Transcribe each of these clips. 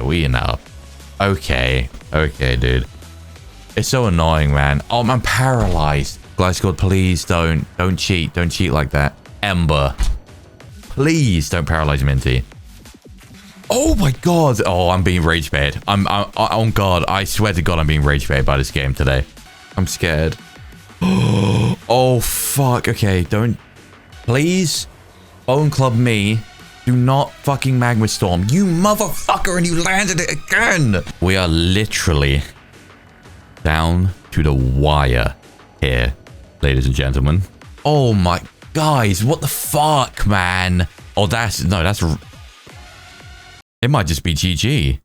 sweet enough. Okay, dude. It's so annoying, man. Oh, I'm paralyzed. Glycod, please don't cheat. Don't cheat like that. Ember, please don't paralyze Minty. Oh my god. Oh, I'm being rage bait. I'm on God. I swear to God, I'm being rage bait by this game today. I'm scared. Oh fuck. Okay, don't. Please, Bone Club me. Do not fucking Magma Storm. You motherfucker, and you landed it again. We are literally down to the wire here, ladies and gentlemen. Oh my, guys, what the fuck, man? Oh, that's it might just be GG.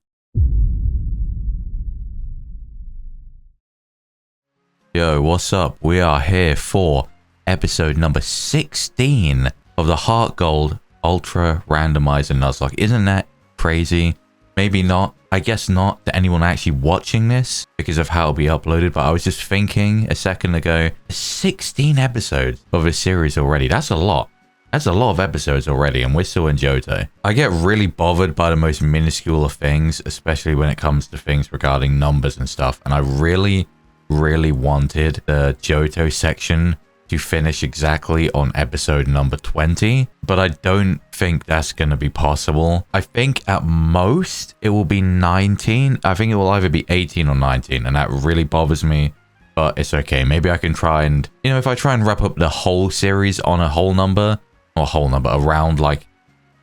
Yo, what's up? We are here for episode number 16 of the HeartGold Ultra Randomizer Nuzlocke. Isn't that crazy? Maybe not. I guess not to anyone actually watching this because of how it'll be uploaded, but I was just thinking a second ago, 16 episodes of a series already. That's a lot. That's a lot of episodes already, and we're still in Johto. I get really bothered by the most minuscule of things, especially when it comes to things regarding numbers and stuff, and I really wanted the Johto section to finish exactly on episode number 20, but I don't think that's going to be possible. I think at most it will be 19. I think it will either be 18 or 19, and that really bothers me, but it's okay. Maybe I can try and, you know, if I try and wrap up the whole series on a whole number, or a whole number, around like,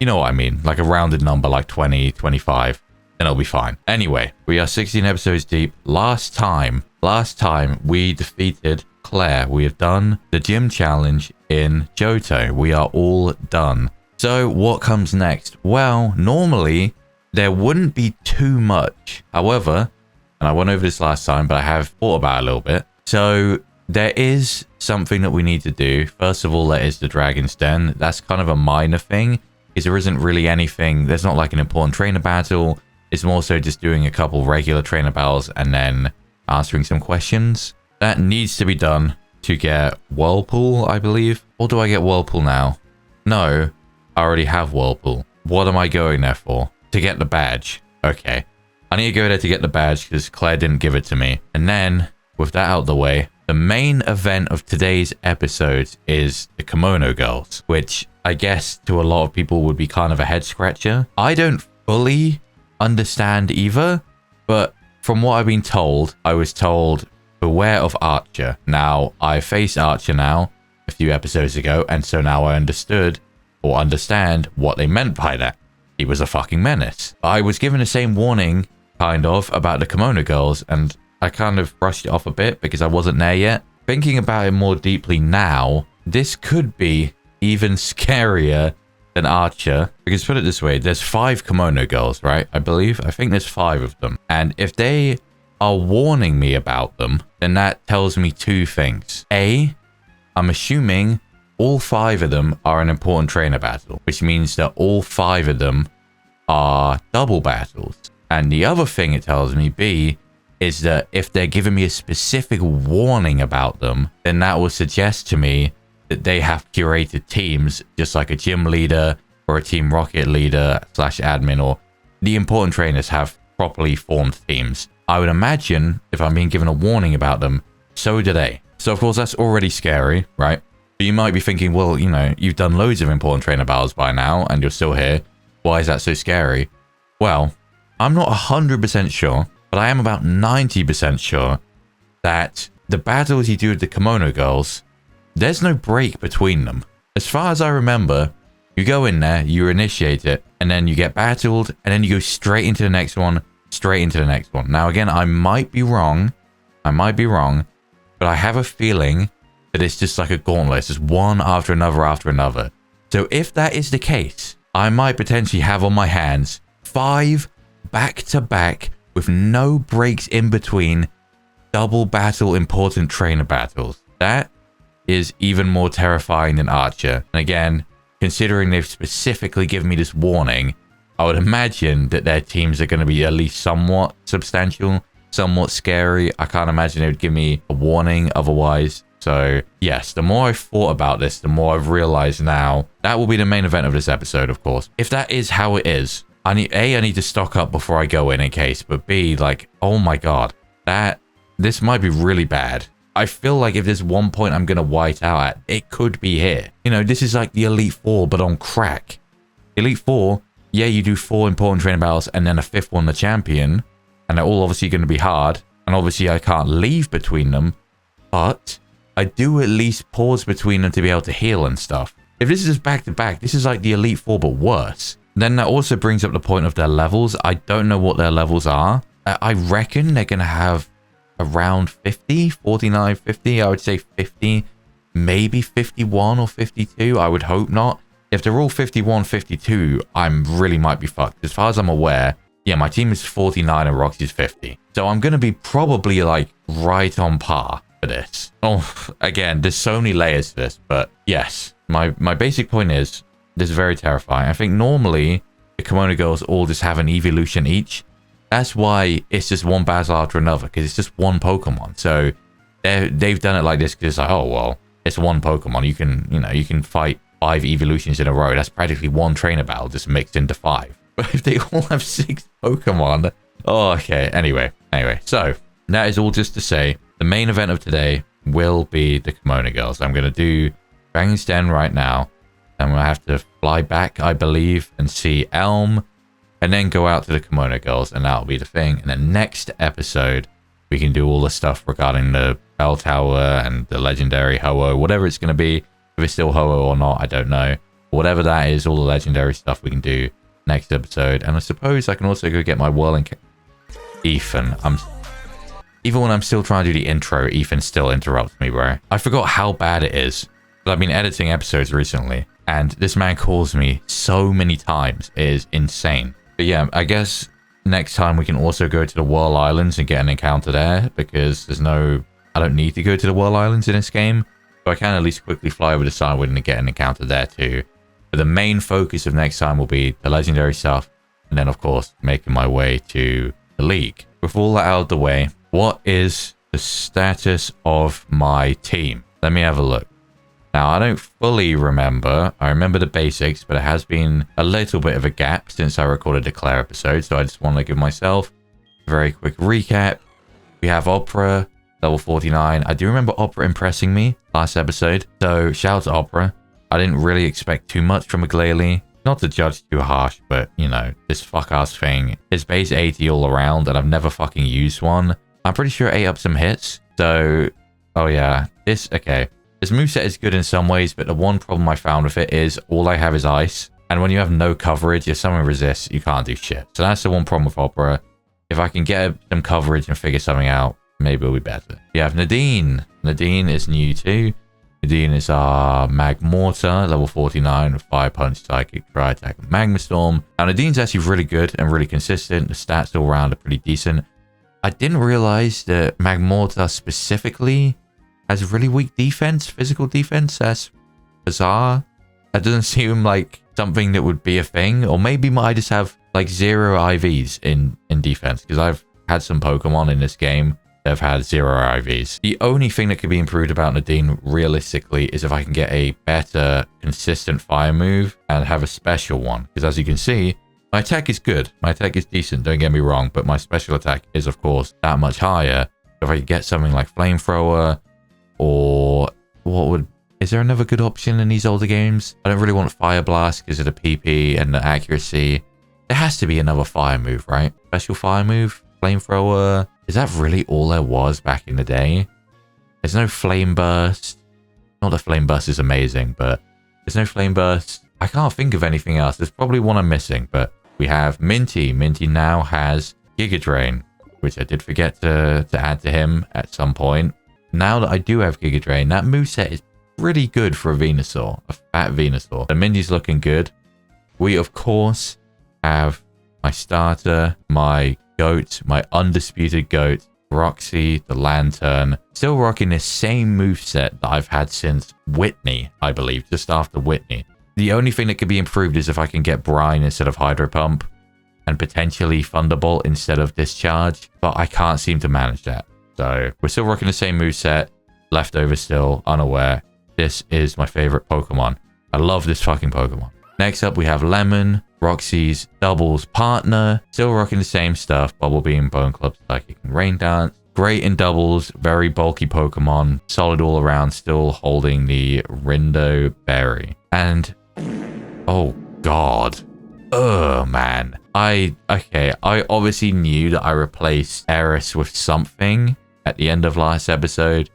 you know what I mean, like a rounded number like 20, 25, then it'll be fine. Anyway, we are 16 episodes deep. Last time we defeated Clair. We have done the gym challenge in Johto. We are all done. So what comes next? Well, normally there wouldn't be too much. However, and I went over this last time, but I have thought about it a little bit. So there is something that we need to do. First of all, that is the Dragon's Den. That's kind of a minor thing, because there isn't really anything. There's not like an important trainer battle. It's more so just doing a couple regular trainer battles and then answering some questions. That needs to be done to get Whirlpool, I believe. Or do I get Whirlpool now? No, I already have Whirlpool. What am I going there for? To get the badge. Okay. I need to go there to get the badge because Claire didn't give it to me. And then, with that out of the way, the main event of today's episode is the Kimono Girls, which I guess to a lot of people would be kind of a head scratcher. I don't fully understand either, but from what I've been told, I was told beware of Archer. Now, I faced Archer now a few episodes ago, and so now I understood or understand what they meant by that. He was a fucking menace. I was given the same warning, kind of, about the Kimono Girls, and I kind of brushed it off a bit because I wasn't there yet. Thinking about it more deeply now, this could be even scarier than Archer. Because put it this way, there's 5 Kimono Girls, right? I think there's 5 of them. And if they are warning me about them, then that tells me 2 things. A, I'm assuming all 5 of them are an important trainer battle, which means that all 5 of them are double battles. And the other thing it tells me, B, is that if they're giving me a specific warning about them, then that will suggest to me that they have curated teams, just like a gym leader or a Team Rocket leader / admin, or the important trainers have properly formed teams. I would imagine if I'm being given a warning about them, so do they. So of course that's already scary, right? But you might be thinking, well, you know, you've done loads of important trainer battles by now and you're still here. Why is that so scary? Well, I'm not 100% sure, but I am about 90% sure that the battles you do with the Kimono Girls, there's no break between them. As far as I remember, you go in there, you initiate it, and then you get battled, and then you go straight into the next one, straight into the next one. Now again, I might be wrong, but I have a feeling that it's just like a gauntlet. It's just one after another. So if that is the case, I might potentially have on my hands 5 back-to-back with no breaks in between double battle important trainer battles. That is even more terrifying than Archer. And again, considering they've specifically given me this warning, I would imagine that their teams are going to be at least somewhat substantial, somewhat scary. I can't imagine they would give me a warning otherwise. So yes, the more I've thought about this, the more I've realized now that will be the main event of this episode, of course. If that is how it is, I need to stock up before I go in case, but B, like, oh my god, this might be really bad. I feel like if there's one point I'm gonna white out at, it could be here. You know, this is like the Elite Four, but on crack. Elite Four, yeah, you do 4 important training battles and then a 5th one, the champion, and they're all obviously going to be hard, and obviously I can't leave between them, but I do at least pause between them to be able to heal and stuff. If this is just back to back, this is like the Elite Four, but worse. Then that also brings up the point of their levels. I don't know what their levels are. I reckon they're going to have around 50, 49, 50. I would say 50, maybe 51 or 52. I would hope not. If they're all 51, 52, I really might be fucked. As far as I'm aware, yeah, my team is 49 and Roxy's 50. So I'm going to be probably like right on par for this. Oh, again, there's so many layers to this, but yes, my basic point is this is very terrifying. I think normally the Kimono Girls all just have an evolution each. That's why it's just one battle after another, because it's just one Pokemon. So they've done it like this because it's like, oh, well, it's one Pokemon. You can fight 5 evolutions in a row. That's practically one trainer battle just mixed into 5. But if they all have 6 Pokemon, oh, okay. Anyway, so that is all just to say the main event of today will be the Kimono Girls. I'm going to do Dragon's Den right now. I'm going to have to fly back, I believe, and see Elm, and then go out to the Kimono Girls, and that'll be the thing. And then next episode, we can do all the stuff regarding the Bell Tower and the legendary Ho-Oh, whatever it's going to be. If it's still Ho-Oh or not, I don't know. Whatever that is, all the legendary stuff we can do next episode. And I suppose I can also go get my whirling... Ethan, even when I'm still trying to do the intro, Ethan still interrupts me, bro. I forgot how bad it is. But I've been editing episodes recently, and this man calls me so many times. It is insane. But yeah, I guess next time we can also go to the Whirl Islands and get an encounter there, because I don't need to go to the Whirl Islands in this game. So I can at least quickly fly over to Sidewind and get an encounter there too. But the main focus of next time will be the legendary stuff, and then of course making my way to the League. With all that out of the way, what is the status of my team? Let me have a look. Now, I don't fully remember. I remember the basics, but it has been a little bit of a gap since I recorded the Clair episode, so I just want to give myself a very quick recap. We have Opera, level 49. I do remember Opera impressing me last episode, so shout out to Opera. I didn't really expect too much from a Glalie. Not to judge too harsh, but, you know, this fuck-ass thing is base 80 all around, and I've never fucking used one. I'm pretty sure it ate up some hits, so... Oh, yeah. Okay. This moveset is good in some ways, but the one problem I found with it is all I have is ice. And when you have no coverage, if someone resists, you can't do shit. So that's the one problem with Opera. If I can get some coverage and figure something out, maybe it'll be better. We have Nadine. Nadine is new too. Nadine is our Magmortar, level 49, with Fire Punch, Psychic, Dry Attack, and Magma Storm. Now, Nadine's actually really good and really consistent. The stats all around are pretty decent. I didn't realize that Magmortar specifically has really weak defense, physical defense. That's bizarre. That doesn't seem like something that would be a thing. Or maybe I just have like 0 IVs in defense, because I've had some Pokemon in this game that have had 0 IVs. The only thing that could be improved about Nadine realistically is if I can get a better consistent fire move and have a special one. Because as you can see, my attack is good. My attack is decent, don't get me wrong, but my special attack is of course that much higher. If I could get something like Flamethrower, or is there another good option in these older games? I don't really want Fire Blast because of the PP and the accuracy. There has to be another fire move, right? Special fire move? Flamethrower? Is that really all there was back in the day? There's no Flame Burst. Not that Flame Burst is amazing, but there's no Flame Burst. I can't think of anything else. There's probably one I'm missing, but we have Minty. Minty now has Giga Drain, which I did forget to add to him at some point. Now that I do have Giga Drain, that moveset is pretty good for a Venusaur, a fat Venusaur. The Minty's looking good. We, of course, have my starter, my goat, my undisputed goat, Roxy, the Lantern. Still rocking this same moveset that I've had since Whitney, I believe, just after Whitney. The only thing that could be improved is if I can get Brine instead of Hydro Pump, and potentially Thunderbolt instead of Discharge, but I can't seem to manage that. So we're still rocking the same moveset, leftover still, unaware. This is my favorite Pokemon. I love this fucking Pokemon. Next up, we have Lemon. Roxy's doubles partner, still rocking the same stuff. Bubble Beam, Bone Club, Psychic, and Rain Dance. Great in doubles, very bulky Pokemon, solid all around, still holding the Rindo Berry. And, oh god. Ugh, man. I obviously knew that I replaced Eris with something at the end of last episode.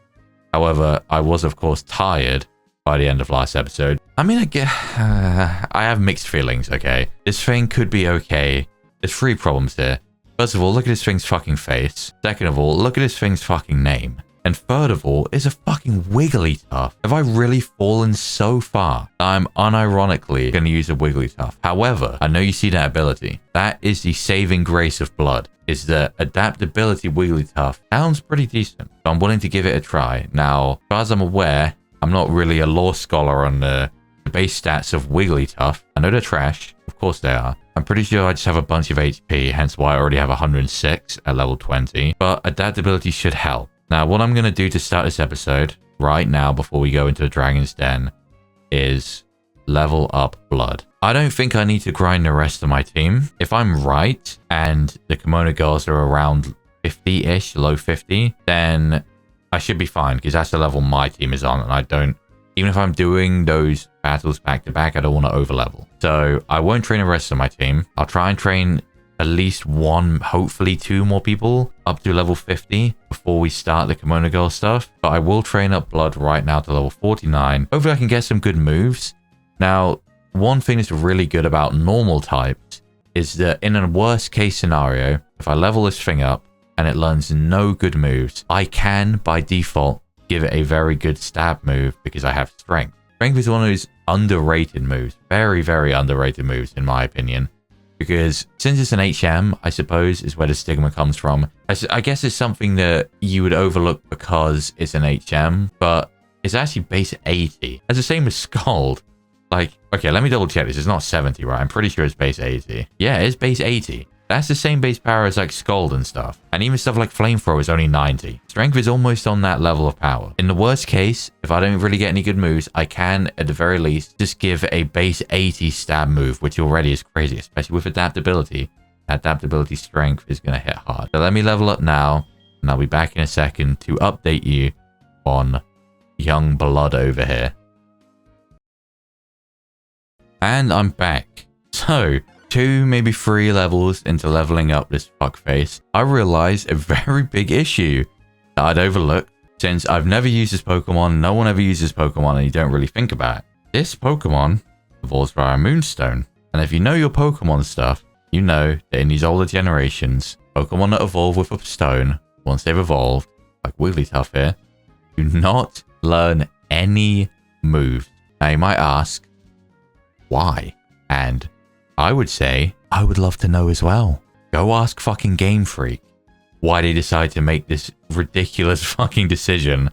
However, I was of course tired by the end of last episode. I mean, I have mixed feelings, okay? This thing could be okay. There's 3 problems here. First of all, look at this thing's fucking face. Second of all, look at this thing's fucking name. And third of all, it's a fucking Wigglytuff. Have I really fallen so far that I'm unironically going to use a Wigglytuff? However, I know you see that ability. That is the saving grace of Blood. Is the adaptability Wigglytuff sounds pretty decent. So I'm willing to give it a try. Now, as far as I'm aware, I'm not really a lore scholar on the base stats of Wigglytuff. I know they're trash. Of course they are. I'm pretty sure I just have a bunch of HP, hence why I already have 106 at level 20. But adaptability should help. Now, what I'm going to do to start this episode, right now, before we go into the Dragon's Den, is level up Blood. I don't think I need to grind the rest of my team. If I'm right, and the Kimono Girls are around 50-ish, low 50, then I should be fine, because that's the level my team is on, and I don't... Even if I'm doing those battles back-to-back, I don't want to overlevel. So, I won't train the rest of my team. I'll try and train at least 1, hopefully 2 more people up to level 50 before we start the Kimono Girl stuff. But I will train up Blood right now to level 49. Hopefully I can get some good moves. Now, one thing that's really good about normal types is that in a worst case scenario, if I level this thing up and it learns no good moves, I can, by default, give it a very good stab move because I have Strength. Strength is one of those underrated moves. Very, very underrated moves, in my opinion. Because since it's an HM, I suppose, is where the stigma comes from. I guess it's something that you would overlook because it's an HM, but it's actually base 80. It's the same as Scald. Like, okay, let me double check this. It's not 70, right? I'm pretty sure it's base 80. Yeah, it's base 80. That's the same base power as like Scald and stuff. And even stuff like Flamethrower is only 90. Strength is almost on that level of power. In the worst case, if I don't really get any good moves, I can, at the very least, just give a base 80 stab move, which already is crazy, especially with adaptability. Adaptability Strength is going to hit hard. So let me level up now, and I'll be back in a second to update you on young Blood over here. And I'm back. So, 2, maybe 3 levels into leveling up this fuckface, I realized a very big issue that I'd overlooked since I've never used this Pokemon, no one ever uses Pokemon, and you don't really think about it. This Pokemon evolves via Moonstone. And if you know your Pokemon stuff, you know that in these older generations, Pokemon that evolve with a stone, once they've evolved, like Wigglytuff here, do not learn any moves. Now you might ask, why? And I would say, I would love to know as well. Go ask fucking Game Freak why they decide to make this ridiculous fucking decision.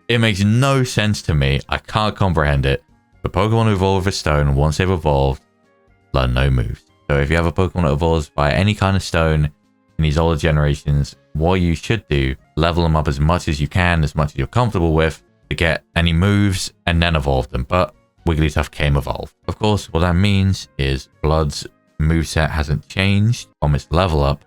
It makes no sense to me. I can't comprehend it. The Pokemon who evolve with a stone, once they've evolved, learn no moves. So if you have a Pokemon that evolves by any kind of stone in these older generations, what you should do, level them up as much as you can, as much as you're comfortable with, to get any moves and then evolve them. But Wigglytuff came evolved. Of course, what that means is Blood's moveset hasn't changed from its level up.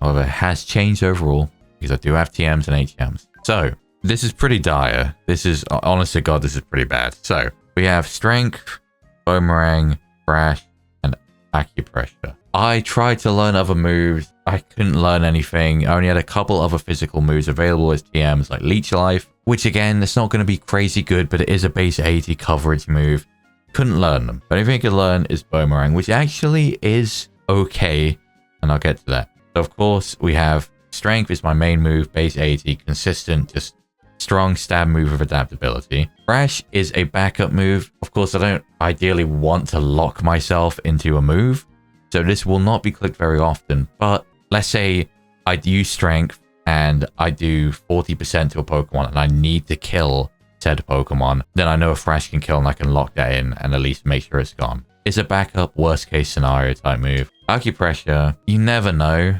However, it has changed overall because I do have TMs and HMs. So, this is pretty dire. This is, honest to God, this is pretty bad. So, we have Strength, Boomerang, Crash, and Acupressure. I tried to learn other moves. I couldn't learn anything. I only had a couple other physical moves available as TMs, like Leech Life, which again, it's not going to be crazy good, but it is a base 80 coverage move. Couldn't learn them. The only thing I could learn is Boomerang, which actually is okay, and I'll get to that. So of course, we have Strength is my main move, base 80, consistent, just strong stab move with adaptability. Crash is a backup move. Of course, I don't ideally want to lock myself into a move, so this will not be clicked very often. But let's say I use Strength and I do 40% to a Pokemon and I need to kill said Pokemon, then I know a Thrash can kill and I can lock that in and at least make sure it's gone. It's a backup worst case scenario type move. Acupressure, you never know.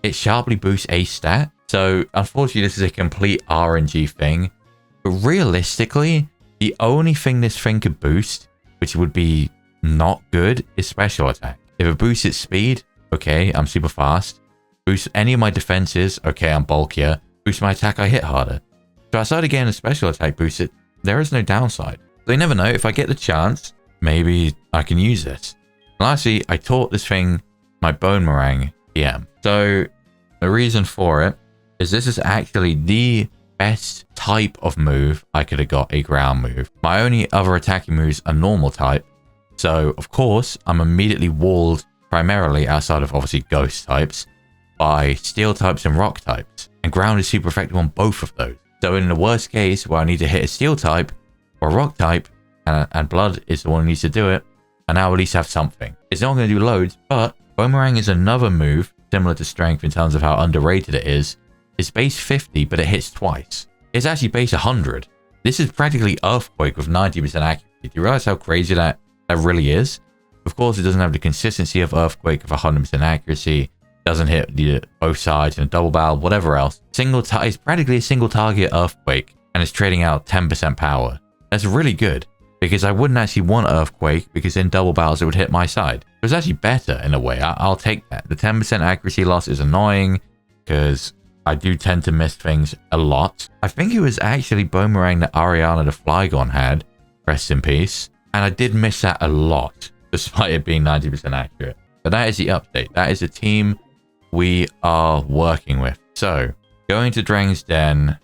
It sharply boosts a stat. So unfortunately, this is a complete RNG thing. But realistically, the only thing this thing could boost, which would be not good, is special attack. If it boosts its speed, okay, I'm super fast. Boosts any of my defenses, okay, I'm bulkier. Boosts my attack, I hit harder. So outside of getting a special attack boosted, there is no downside. So you never know, if I get the chance, maybe I can use this. And lastly, I taught this thing my Boomerang TM. So the reason for it is this is actually the best type of move I could have got a ground move. My only other attacking moves are normal type. So of course, I'm immediately walled primarily outside of obviously ghost types by steel types and rock types. And ground is super effective on both of those. So in the worst case where I need to hit a steel type or a rock type and blood is the one who needs to do it, I now at least have something. It's not going to do loads, but Boomerang is another move similar to strength in terms of how underrated it is. It's base 50, but it hits twice. It's actually base 100. This is practically Earthquake with 90% accuracy. Do you realize how crazy that really is? Of course, it doesn't have the consistency of Earthquake of 100% accuracy. Doesn't hit both sides in a double barrel, whatever else. It's practically a single target Earthquake, and it's trading out 10% power. That's really good, because I wouldn't actually want Earthquake, because in double barrels it would hit my side. It was actually better in a way. I'll take that. The 10% accuracy loss is annoying, because I do tend to miss things a lot. I think it was actually Boomerang that Ariana the Flygon had, rest in peace, and I did miss that a lot, despite it being 90% accurate. But that is the update. That is the team we are working with. So, going to Dragon's Den,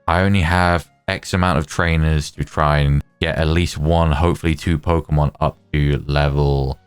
I only have X amount of trainers to try and get at least one, hopefully two Pokemon up to level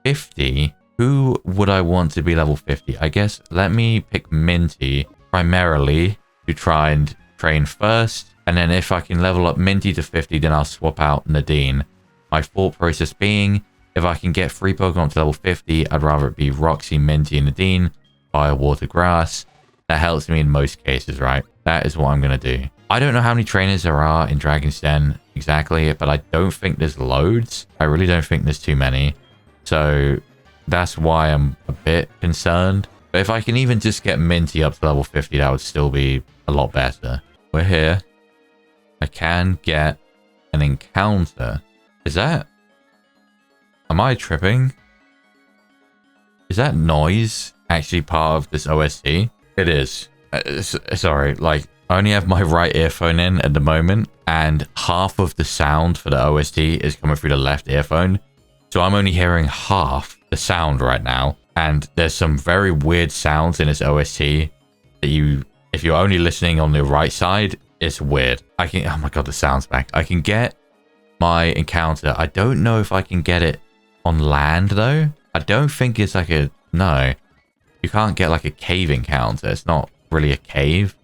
50. Who would I want to be level 50? I guess let me pick Minty primarily to try and train first. And then if I can level up Minty to 50, then I'll swap out Nadine. My thought process being, if I can get 3 Pokemon to level 50, I'd rather it be Roxy, Minty, and Nadine. Fire, Water, Grass. That helps me in most cases, right? That is what I'm going to do. I don't know how many trainers there are in Dragon's Den exactly, but I don't think there's loads. I really don't think there's too many. So that's why I'm a bit concerned. But if I can even just get Minty up to level 50, that would still be a lot better. We're here. I can get an encounter. Is that... Am I tripping? Is that noise actually part of this OST? It is. Sorry, like, I only have my right earphone in at the moment, and half of the sound for the OST is coming through the left earphone. So I'm only hearing half the sound right now, and there's some very weird sounds in this OST that if you're only listening on the right side, it's weird. Oh my god, the sound's back. I can get my encounter. I don't know if I can get it on land though. I don't think it's like no. You can't get like a cave encounter. It's not really a cave.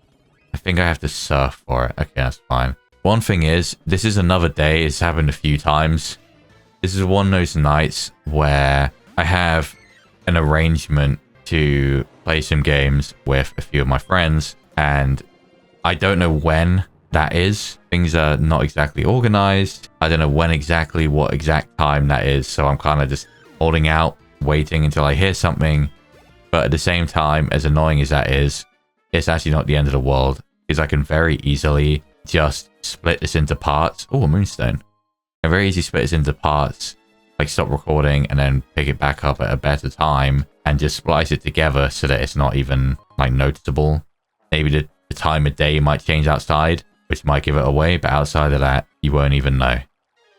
I think I have to surf for it. Okay, that's fine. One thing is, this is another day. It's happened a few times. This is one of those nights where I have an arrangement to play some games with a few of my friends, and I don't know when that is. Things are not exactly organized. I don't know when exactly, what exact time that is, so I'm kind of just holding out, waiting until I hear something. But at the same time, as annoying as that is, it's actually not the end of the world, because I can very easily just split this into parts. Oh, a moonstone. I very easily split this into parts, like stop recording and then pick it back up at a better time and just splice it together so that it's not even like noticeable. Maybe the time of day might change outside, which might give it away, but outside of that, you won't even know.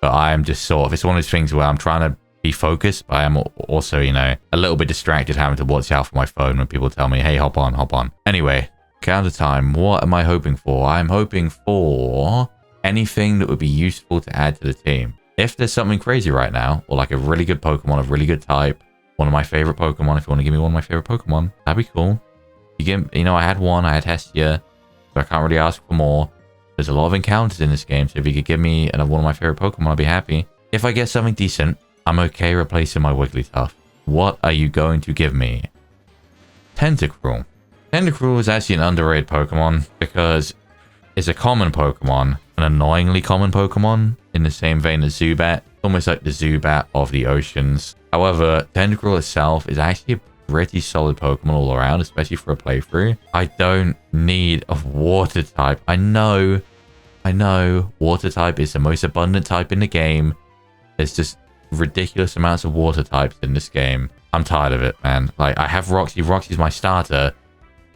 But I am just sort of, it's one of those things where I'm trying to be focused, but I am also, you know, a little bit distracted having to watch out for my phone when people tell me, hey, hop on, hop on. Anyway, counter time. What am I hoping for? I'm hoping for anything that would be useful to add to the team. If there's something crazy right now, or like a really good Pokemon, a really good type, one of my favorite Pokemon, if you want to give me one of my favorite Pokemon, that'd be cool. You know, I had one, I had Hestia, so I can't really ask for more. There's a lot of encounters in this game, so if you could give me another one of my favorite Pokemon, I'd be happy. If I get something decent, I'm okay replacing my Wigglytuff. What are you going to give me? Tentacruel. Tentacruel is actually an underrated Pokemon because it's a common Pokemon, an annoyingly common Pokemon in the same vein as Zubat, almost like the Zubat of the oceans. However, Tentacruel itself is actually a pretty solid Pokemon all around, especially for a playthrough. I don't need a water type. I know, water type is the most abundant type in the game. There's just ridiculous amounts of water types in this game. I'm tired of it, man. Like, I have Roxy. Roxy's my starter.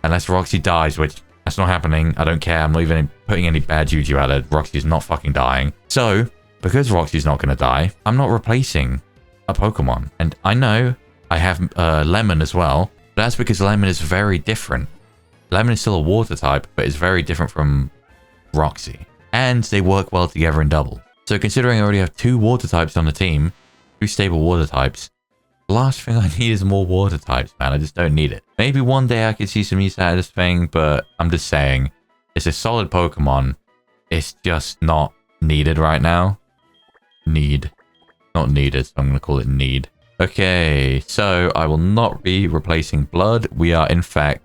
Unless Roxy dies, which that's not happening. I don't care. I'm not even putting any bad juju at it. Roxy's not fucking dying. So, because Roxy's not going to die, I'm not replacing a Pokemon. And I know I have Lemon as well. But that's because Lemon is very different. Lemon is still a water type, but it's very different from Roxy. And they work well together in double. So considering I already have 2 water types on the team, 2 stable water types, the last thing I need is more water types, man. I just don't need it. Maybe one day I could see some use out of this thing, but I'm just saying, it's a solid Pokemon. It's just not needed right now. Need. Not needed, so I'm going to call it need. Okay, so I will not be replacing Blood. We are, in fact,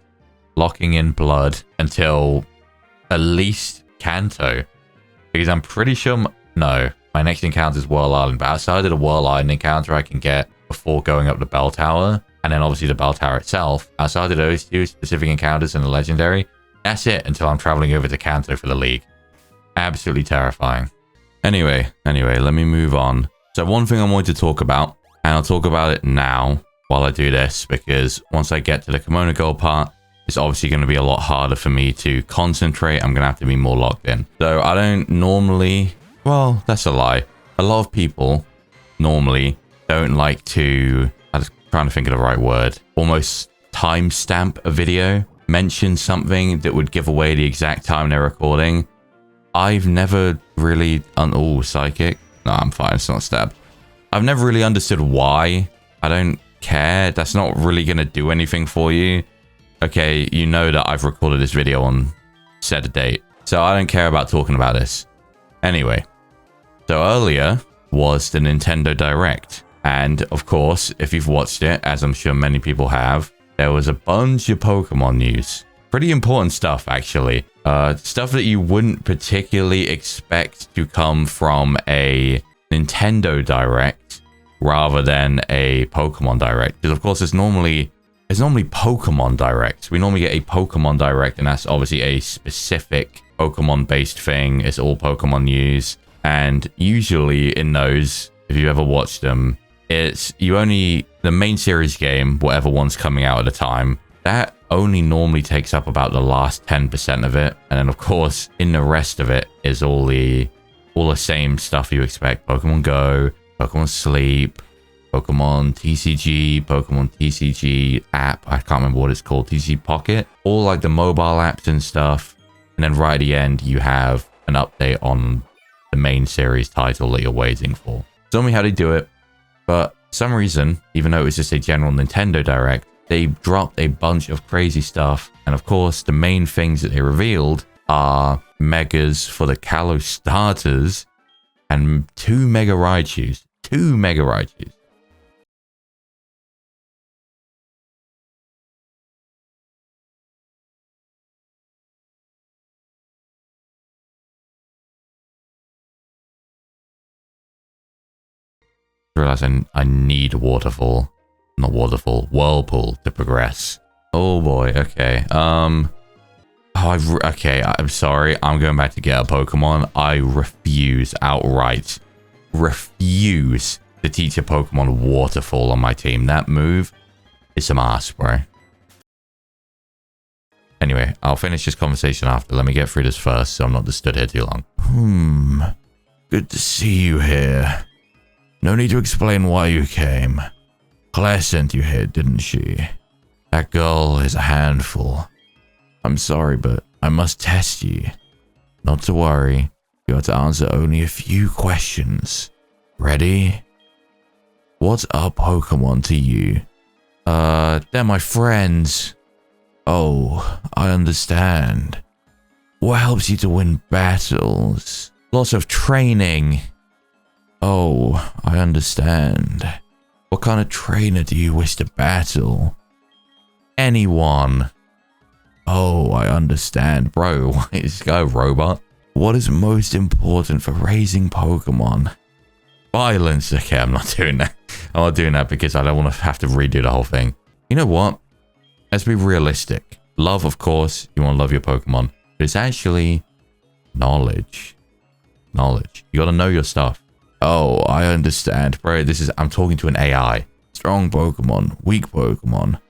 locking in Blood until at least Kanto. Because I'm pretty sure... No, my next encounter is Whirl Island. But outside of the Whirl Island encounter I can get before going up the Bell Tower, and then obviously the Bell Tower itself, outside of those 2 specific encounters in the Legendary, that's it until I'm traveling over to Kanto for the League. Absolutely terrifying. Anyway, let me move on. So one thing I wanted to talk about, and I'll talk about it now while I do this, because once I get to the Kimono Gold part, it's obviously going to be a lot harder for me to concentrate. I'm going to have to be more locked in. So I don't normally... Well, that's a lie. A lot of people normally don't like to... I'm just trying to think of the right word. Almost timestamp a video. Mention something that would give away the exact time they're recording. I've never really... Oh, psychic. No, I'm fine. It's not stabbed. I've never really understood why. I don't care. That's not really going to do anything for you. Okay, you know that I've recorded this video on said date. So I don't care about talking about this. Anyway. So earlier was the Nintendo Direct. And of course, if you've watched it, as I'm sure many people have, there was a bunch of Pokemon news. Pretty important stuff, actually. Stuff that you wouldn't particularly expect to come from a Nintendo Direct rather than a Pokemon Direct. Because of course, it's normally Pokemon Directs. We normally get a Pokemon Direct, and that's obviously a specific Pokemon-based thing. It's all Pokemon news. And usually in those, if you ever watched them, it's the main series game, whatever one's coming out at a time, that only normally takes up about the last 10% of it. And then of course, in the rest of it is all the same stuff you expect. Pokemon Go, Pokemon Sleep, Pokemon TCG app. I can't remember what it's called. TCG Pocket. All like the mobile apps and stuff. And then right at the end, you have an update on the main series title that you're waiting for. Tell me how they do it. But for some reason, even though it was just a general Nintendo Direct, they dropped a bunch of crazy stuff. And of course, the main things that they revealed are Megas for the Kalos starters and 2 Mega Raichus. 2 Mega Raichus. Realize I need Whirlpool to progress. Oh boy, okay. Okay, I'm sorry. I'm going back to get a Pokemon. I outright refuse to teach a Pokemon Waterfall on my team. That move is some ass, bro. Anyway, I'll finish this conversation after. Let me get through this first, so I'm not just stood here too long. Good to see you here. No need to explain why you came. Claire sent you here, didn't she? That girl is a handful. I'm sorry, but I must test you. Not to worry. You have to answer only a few questions. Ready? What's a Pokemon to you? They're my friends. Oh, I understand. What helps you to win battles? Lots of training. Oh, I understand. What kind of trainer do you wish to battle? Anyone. Oh, I understand. Bro, why is this guy a robot? What is most important for raising Pokemon? Violence. Okay, I'm not doing that. I'm not doing that because I don't want to have to redo the whole thing. You know what? Let's be realistic. Love, of course. You want to love your Pokemon. But it's actually knowledge. Knowledge. You got to know your stuff. Oh, I understand. Bro, I'm talking to an AI. Strong Pokemon, weak Pokemon.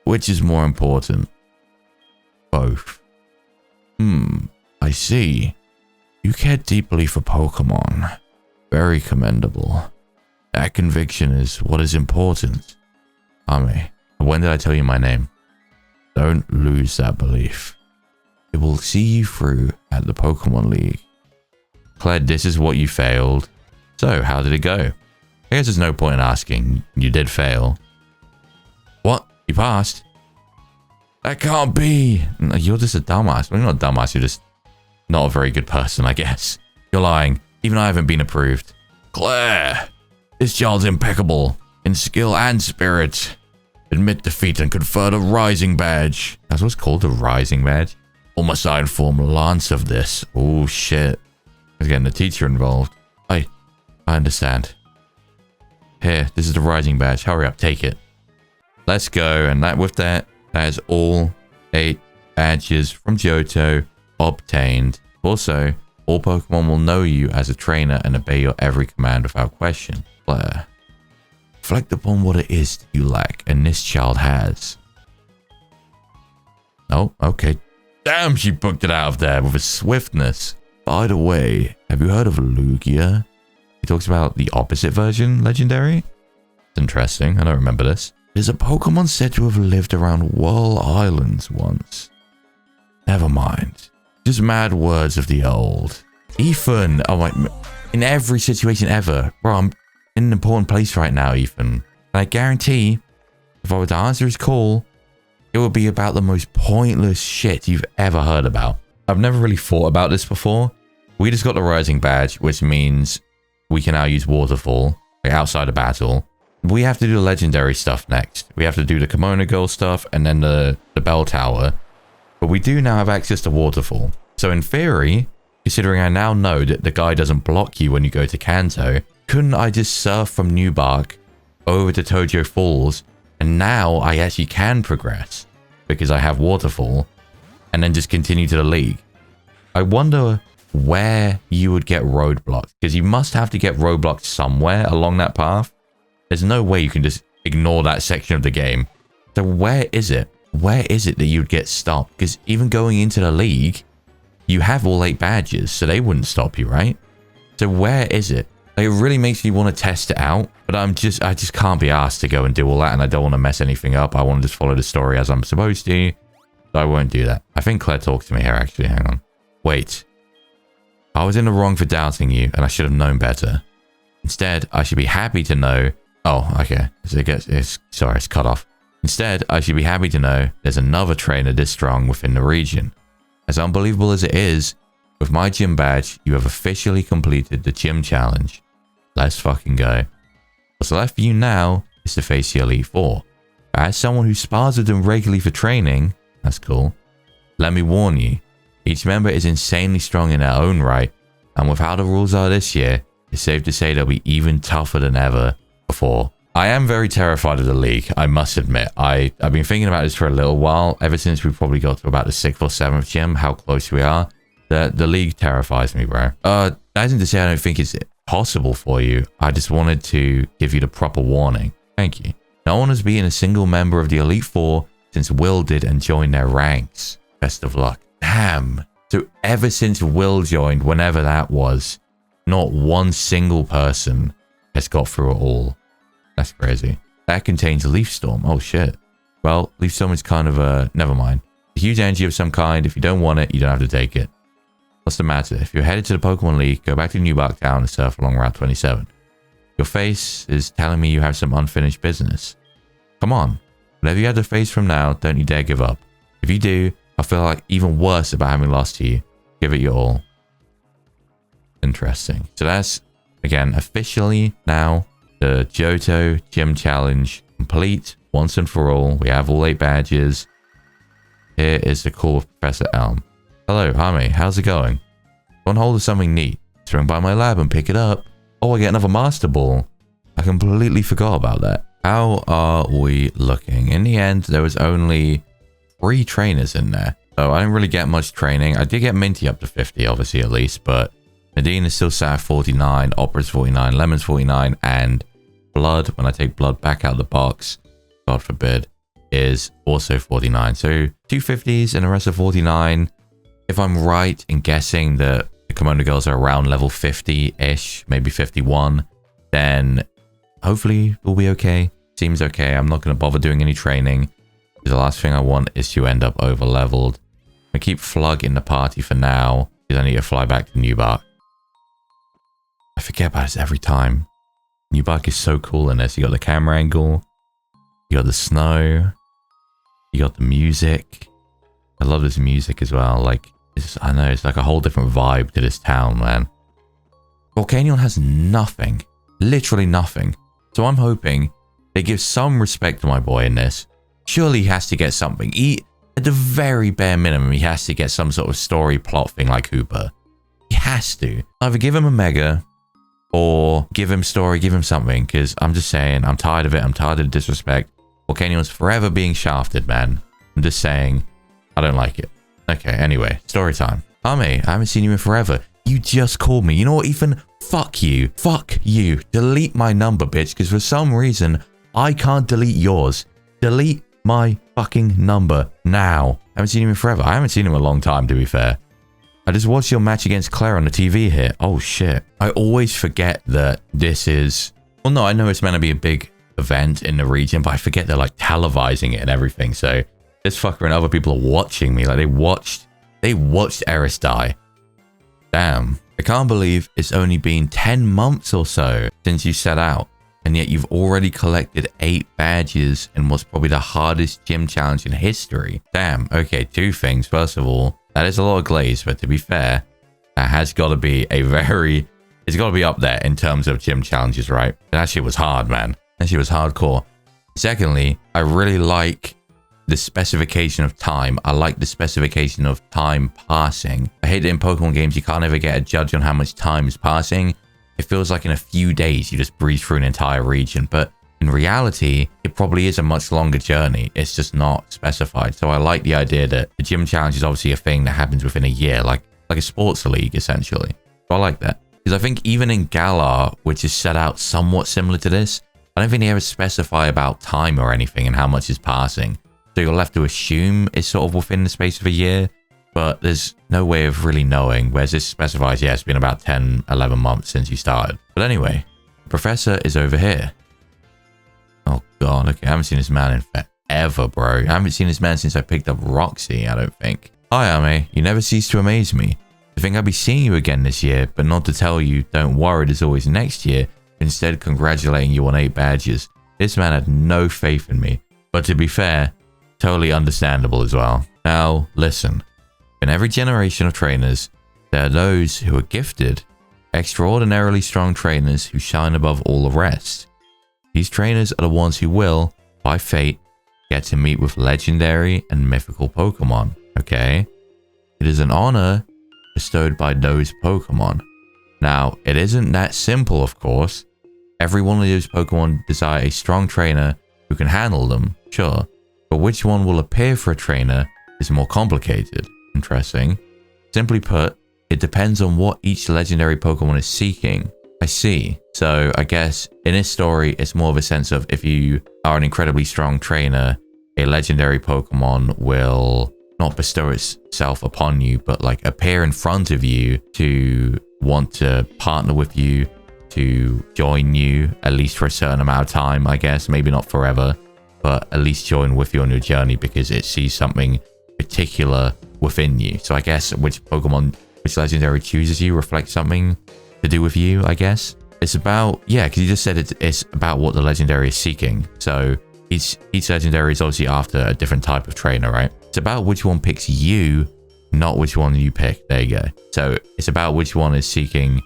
Which is more important? Both. I see. You care deeply for Pokemon. Very commendable. That conviction is what is important. Ami, when did I tell you my name? Don't lose that belief. It will see you through at the Pokemon League. Claire, this is what you failed. So, how did it go? I guess there's no point in asking. You did fail. What? You passed? That can't be. You're just a dumbass. Well, you're not a dumbass. You're just not a very good person, I guess. You're lying. Even I haven't been approved. Claire! This child's impeccable in skill and spirit. Admit defeat and confer the Rising Badge. That's what's called the Rising Badge. Or must I inform Lance of this? Oh, shit. Let's get the teacher involved. I understand. Here, this is the Rising Badge. Hurry up, take it. Let's go. And with that is all 8 badges from Johto obtained. Also, all Pokemon will know you as a trainer and obey your every command without question. Claire. Reflect upon what it is that you lack, and this child has. Oh, okay. Damn, she booked it out of there with a swiftness. By the way, have you heard of Lugia? He talks about the opposite version, legendary. It's interesting, I don't remember this. There's a Pokemon said to have lived around Whirl Islands once. Never mind. Just mad words of the old. Ethan! Oh my... In every situation ever. Bro, I'm in an important place right now, Ethan. And I guarantee, if I were to answer his call, it would be about the most pointless shit you've ever heard about. I've never really thought about this before. We just got the Rising Badge, which means we can now use Waterfall, like outside of battle. We have to do the legendary stuff next. We have to do the Kimono Girl stuff and then the Bell Tower. But we do now have access to Waterfall. So in theory, considering I now know that the guy doesn't block you when you go to Kanto, couldn't I just surf from New Bark over to Tojo Falls, and now I actually can progress because I have Waterfall, and then just continue to the league? I wonder where you would get roadblocked, because you must have to get roadblocked somewhere along that path. There's no way you can just ignore that section of the game. So where is it? Where is it that you'd get stopped? Because even going into the league, you have all 8 badges, so they wouldn't stop you, right? So where is it? Like, it really makes me want to test it out, but I just can't be asked to go and do all that, and I don't want to mess anything up. I want to just follow the story as I'm supposed to, so I won't do that. I think Claire talked to me here, actually. Hang on. Wait. I was in the wrong for doubting you, and I should have known better. Instead, I should be happy to know... Oh, okay. Sorry, it's cut off. Instead, I should be happy to know there's another trainer this strong within the region. As unbelievable as it is, with my gym badge, you have officially completed the gym challenge. Let's fucking go. What's left for you now is to face the Elite Four. As someone who spars with them regularly for training, that's cool. Let me warn you, each member is insanely strong in their own right, and with how the rules are this year, it's safe to say they'll be even tougher than ever before. I am very terrified of the league, I must admit. I've been thinking about this for a little while, ever since we probably got to about the 6th or 7th gym, how close we are. The league terrifies me, bro. That isn't to say I don't think it's possible for you. I just wanted to give you the proper warning. Thank you. No one has been a single member of the Elite Four since Will did and joined their ranks. Best of luck. Damn. So ever since Will joined, whenever that was, not one single person has got through it all. That's crazy. That contains a Leaf Storm. Oh shit. Well, Leaf Storm is kind of a... Never mind. A huge energy of some kind. If you don't want it, you don't have to take it. What's the matter? If you're headed to the Pokemon League, go back to New Bark Town and surf along Route 27. Your face is telling me you have some unfinished business. Come on. Whatever you have to face from now, don't you dare give up. If you do, I'll feel like even worse about having lost to you. Give it your all. Interesting. So that's, again, officially now the Johto Gym Challenge complete once and for all. We have all 8 badges. Here is the call of Professor Elm. Hello, Ami. How's it going? On hold of something neat. Swing by my lab and pick it up. Oh, I get another Master Ball. I completely forgot about that. How are we looking? In the end, there was only 3 trainers in there. So I didn't really get much training. I did get Minty up to 50, obviously, at least. But Medina is still sat at 49, Opera's 49, Lemon's 49, and Blood, when I take Blood back out of the box, God forbid, is also 49. So 250s and the rest are 49. If I'm right in guessing that the Kimono Girls are around level 50-ish, maybe 51, then hopefully we'll be okay. Seems okay. I'm not going to bother doing any training. The last thing I want is to end up over leveled. I keep Flug in the party for now because I need to fly back to Newbark. I forget about this every time. Newbark is so cool in this. You got the camera angle, you got the snow, you got the music. I love this music as well. Like, I know it's like a whole different vibe to this town, man. Volcanion has nothing, literally nothing. So I'm hoping they give some respect to my boy in this. Surely he has to get something. At the very bare minimum, he has to get some sort of story plot thing like Hooper. He has to. Either give him a mega or give him story, give him something. Because I'm just saying, I'm tired of it. I'm tired of the disrespect. Volcanion's forever being shafted, man. I'm just saying, I don't like it. Okay, anyway, story time. Ame, I haven't seen you in forever. You just called me. You know what, Ethan? Fuck you. Fuck you. Delete my number, bitch. Because for some reason, I can't delete yours. Delete my fucking number now. I haven't seen him in forever. I haven't seen him in a long time, to be fair. I just watched your match against Clair on the TV here. Oh, shit. I always forget that this is... Well, no, I know it's meant to be a big event in the region, but I forget they're like televising it and everything. So this fucker and other people are watching me. Like they watched Eris die. Damn. I can't believe it's only been 10 months or so since you set out. And yet you've already collected 8 badges in what's probably the hardest gym challenge in history. Damn. Okay, 2 things. First of all, that is a lot of glaze, but to be fair, that has got to be it's got to be up there in terms of gym challenges, right? That shit was hard, man. That shit was hardcore. Secondly, I really like the specification of time. I like the specification of time passing. I hate that in Pokemon games, you can't ever get a judge on how much time is passing. It feels like in a few days, you just breeze through an entire region. But in reality, it probably is a much longer journey. It's just not specified. So I like the idea that the gym challenge is obviously a thing that happens within a year, like a sports league, essentially. So I like that. Because I think even in Galar, which is set out somewhat similar to this, I don't think they ever specify about time or anything and how much is passing. So you're left to assume it's sort of within the space of a year. But there's no way of really knowing, whereas this specifies, yeah, it's been about 10, 11 months since you started. But anyway, the Professor is over here. Oh god, okay, I haven't seen this man in forever, bro. I haven't seen this man since I picked up Roxy, I don't think. Hi, Ame. You never cease to amaze me. I think I'll be seeing you again this year, but not to tell you, don't worry, there's always next year, instead congratulating you on 8 badges. This man had no faith in me. But to be fair, totally understandable as well. Now, listen. In every generation of trainers, there are those who are gifted, extraordinarily strong trainers who shine above all the rest. These trainers are the ones who will, by fate, get to meet with legendary and mythical Pokemon, okay? It is an honor bestowed by those Pokemon. Now, it isn't that simple, of course. Every one of those Pokemon desire a strong trainer who can handle them, sure. But which one will appear for a trainer is more complicated. Interesting. Simply put, it depends on what each legendary Pokemon is seeking. I see. So I guess in this story, it's more of a sense of if you are an incredibly strong trainer, a legendary Pokemon will not bestow itself upon you, but like appear in front of you to want to partner with you, to join you, at least for a certain amount of time, I guess. Maybe not forever, but at least join with you on your journey because it sees something particular within you. So I guess which legendary chooses you reflects something to do with you, I guess. It's about, yeah, because you just said it's about what the legendary is seeking. So each legendary is obviously after a different type of trainer, right? It's about which one picks you, not which one you pick. There you go. So it's about which one is seeking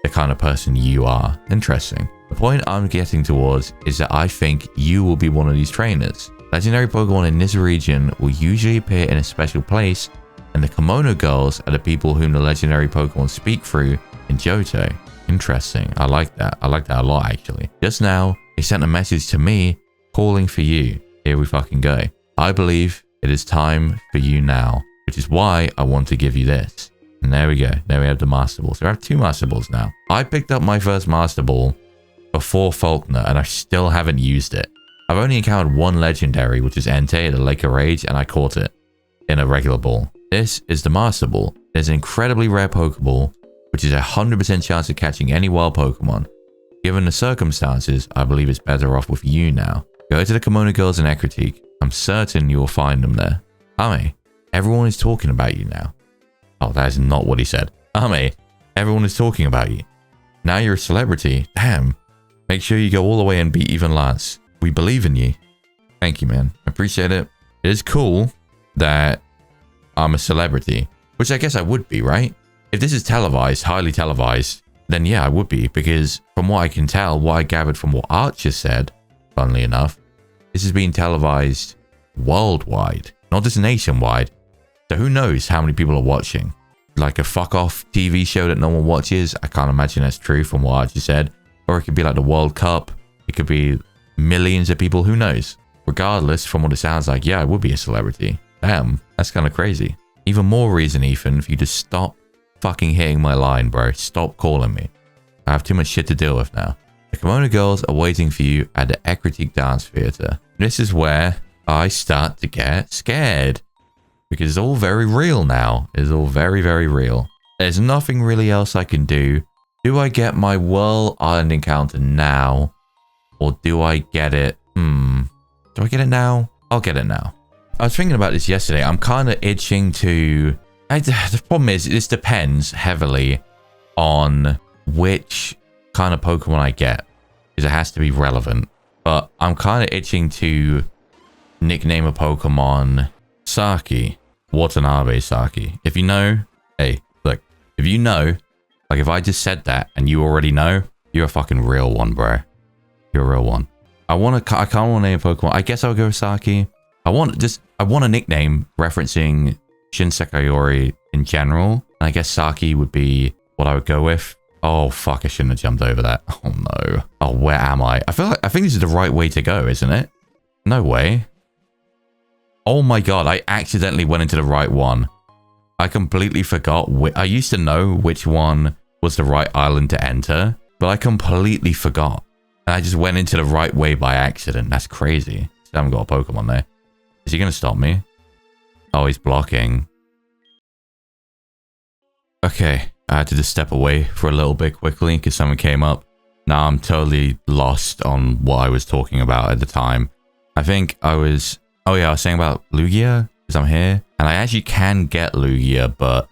the kind of person you are. Interesting. The point I'm getting towards is that I think you will be one of these trainers. Legendary Pokemon in this region will usually appear in a special place, and the Kimono Girls are the people whom the legendary Pokemon speak through in Johto. Interesting. I like that. I like that a lot, actually. Just now, they sent a message to me calling for you. Here we fucking go. I believe it is time for you now, which is why I want to give you this. And there we go. There we have the Master Ball. So I have 2 Master Balls now. I picked up my first Master Ball before Faulkner, and I still haven't used it. I've only encountered 1 legendary, which is Entei at the Lake of Rage, and I caught it in a regular ball. This is the Master Ball. There's an incredibly rare Pokeball, which is a 100% chance of catching any wild Pokemon. Given the circumstances, I believe it's better off with you now. Go to the Kimono Girls in Ecruteak. I'm certain you will find them there. Ame, everyone is talking about you now. Oh, that is not what he said. Ame, everyone is talking about you. Now you're a celebrity. Damn. Make sure you go all the way and beat even Lance. We believe in you. Thank you, man. I appreciate it. It is cool that I'm a celebrity, which I guess I would be, right? If this is televised, highly televised, then yeah, I would be, because from what I can tell, what I gathered from what Archer said, funnily enough, this is being televised worldwide, not just nationwide. So who knows how many people are watching? Like a fuck off TV show that no one watches? I can't imagine that's true from what Archer said. Or it could be like the World Cup. It could be millions of people. Who knows? Regardless, from what it sounds like, yeah, I would be a celebrity. Damn, that's kind of crazy. Even more reason, Ethan, for you to stop fucking hitting my line, bro. Stop calling me. I have too much shit to deal with now. The Kimono Girls are waiting for you at the Ecruteak Dance Theatre. This is where I start to get scared. Because it's all very real now. It's all very, very real. There's nothing really else I can do. Do I get my Whirl Island encounter now? Or do I get it? Do I get it now? I'll get it now. I was thinking about this yesterday. I'm kind of itching to... the problem is, this depends heavily on which kind of Pokemon I get. Because it has to be relevant. But I'm kind of itching to nickname a Pokemon Saki. Watanabe Saki. If you know... Hey, look. If you know... Like, if I just said that and you already know, you're a fucking real one, bro. You're a real one. I kind of want to name a Pokemon. I guess I'll go with Saki. I want a nickname referencing Shinseki in general. And I guess Saki would be what I would go with. Oh, fuck. I shouldn't have jumped over that. Oh, no. Oh, where am I? I think this is the right way to go, isn't it? No way. Oh, my God. I accidentally went into the right one. I completely forgot. I used to know which one was the right island to enter, but I completely forgot. And I just went into the right way by accident. That's crazy. I haven't got a Pokemon there. Is he going to stop me? Oh, he's blocking. Okay. I had to just step away for a little bit quickly because someone came up. Now I'm totally lost on what I was talking about at the time. I think I was... Oh, yeah. I was saying about Lugia because I'm here. And I actually can get Lugia, but